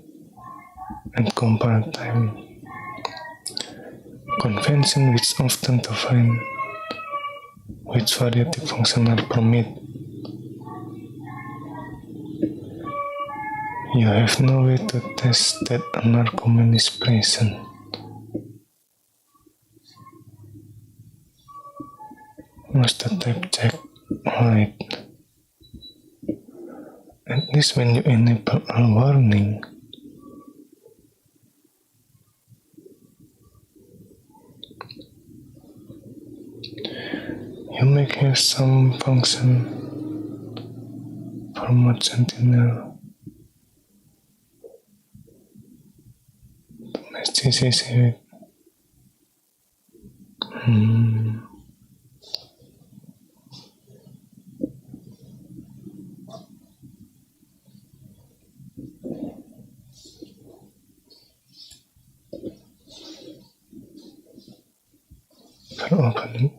and compare time convention which often define which variative function are permitted. You have no way to test that an argument is present. Must the type check right? At least when you enable a warning, you may have some function format sentinel. Let's see it. Can open it.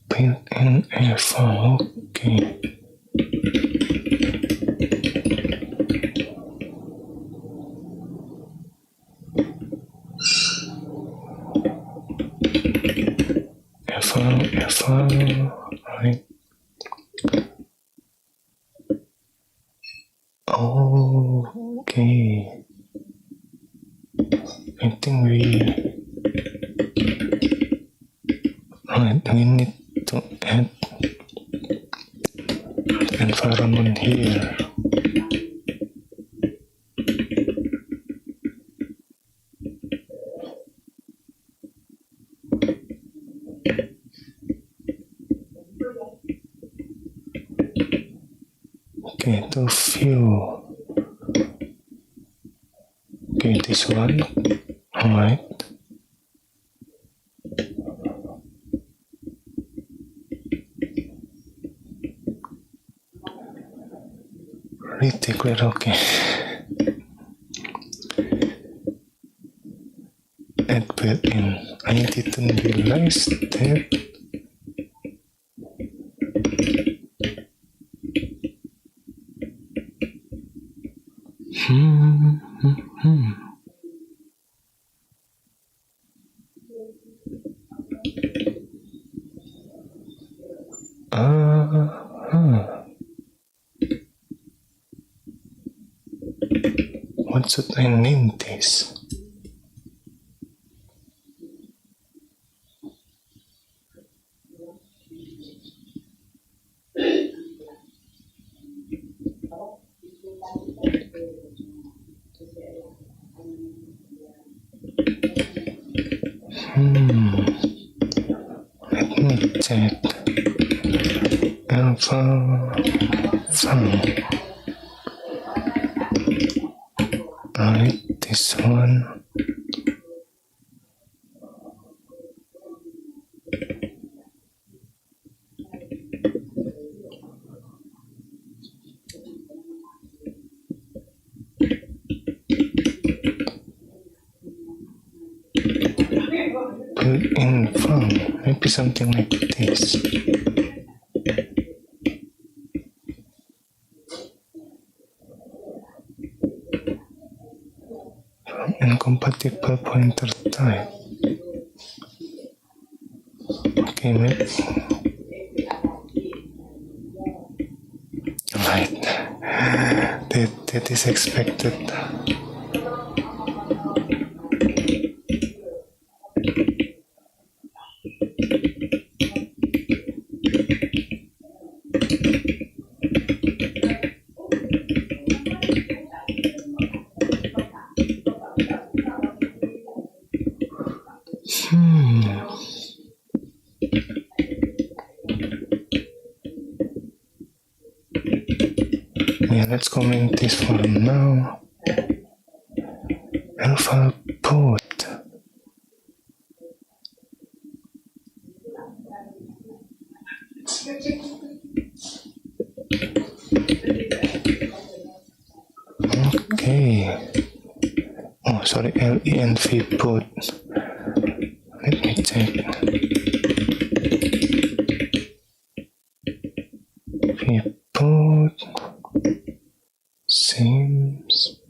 Built-in alpha, okay. Alpha, right. Okay. I think we need to add the environment here. Okay, to view. Okay, this one. Alright. Redeclare, okay. Add built-in. I didn't realize that. What should I name this? Let me check. Alpha fun. Alright, this one. built-in func, maybe something like this. Incompatible pointer type. Okay, maybe. Right. That is expected. Yeah, let's comment this for now. Alpha put. Okay. Oh, sorry, lenv put. Let me check. V put seems.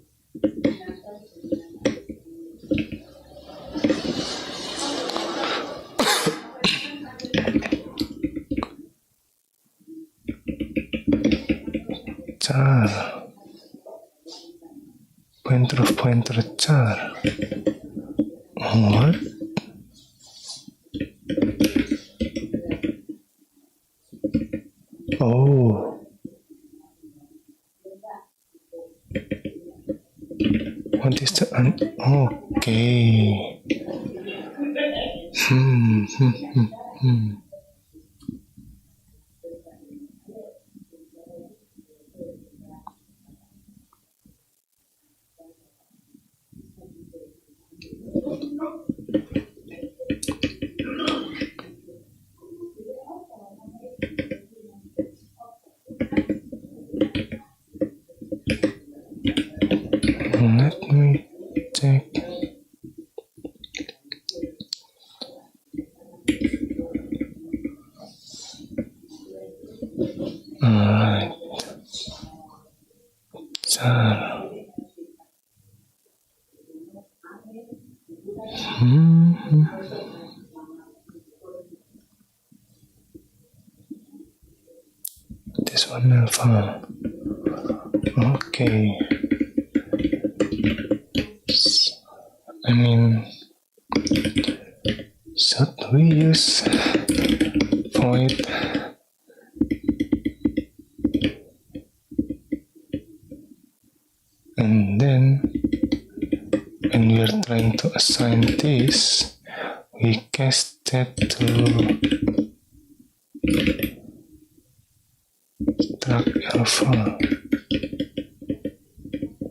Char. Pointer of pointer char. What? Oh. What is the okay. Let me check. Alright. Char. This one alpha. Okay. I mean, should we use void? And then when we are trying to assign this, we cast that to struct alpha,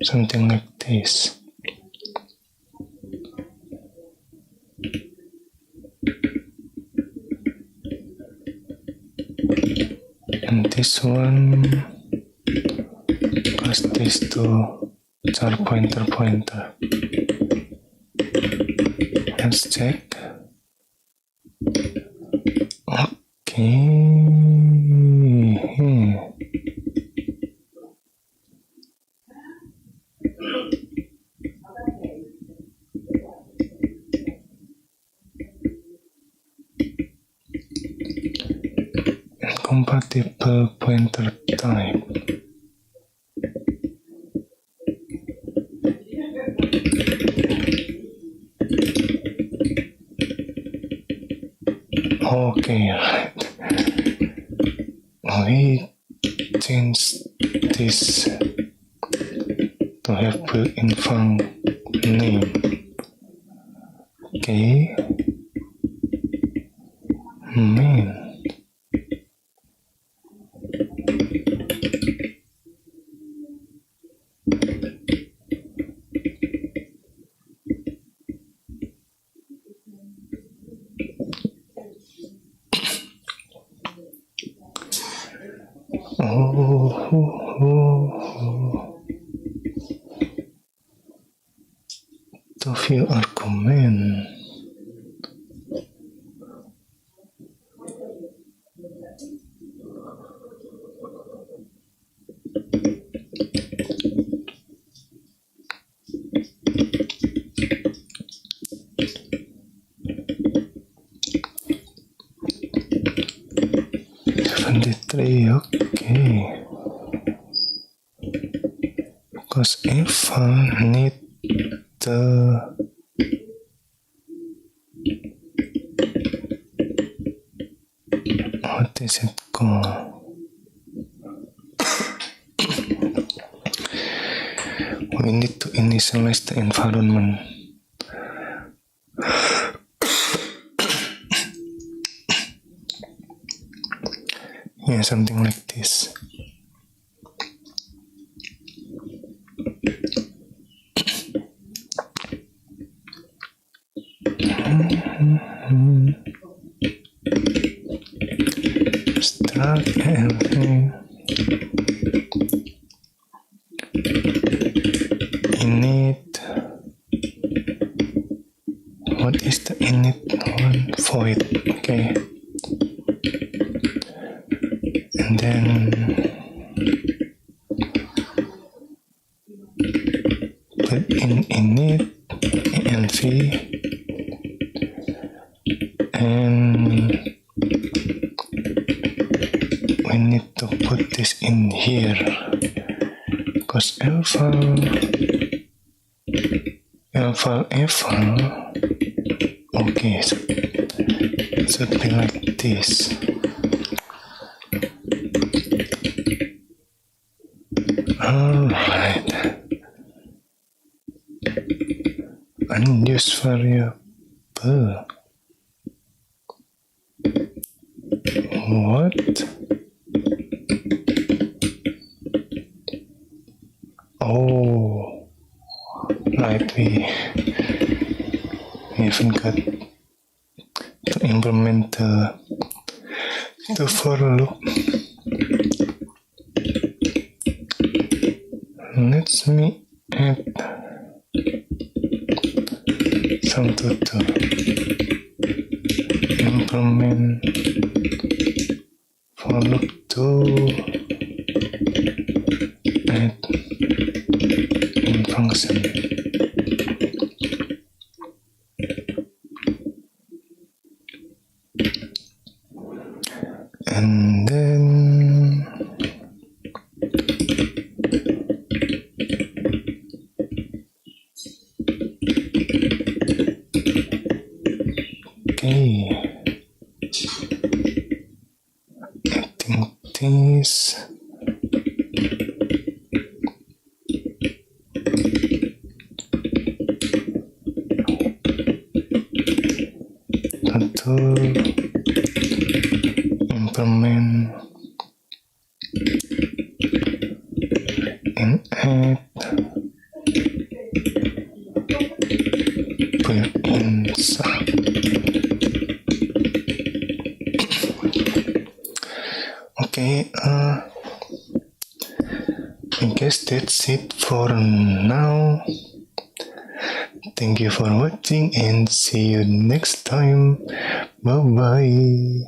something like this. And this one, pass this to char pointer. Let's check. Okay. Incompatible pointer type. Okay, right. We change this to have built-in func name. Okay. Main. To view argument. $73, okay. Because if I need the what is it called? We need to initialize the environment. Yeah, something like this. Start everything. Init. What is the init one? Void. Okay. And then put in init env, and we need to put this in here because eval okay, so it should be like this. Alright. Unused variable. What? Oh, right, we haven't got to implement the for loop. Let me add some to implement for loop to add in function. And then okay, I think this to implement and add builtins. Okay, I guess that's it for now. Thank you for watching and see you next time. Bye bye.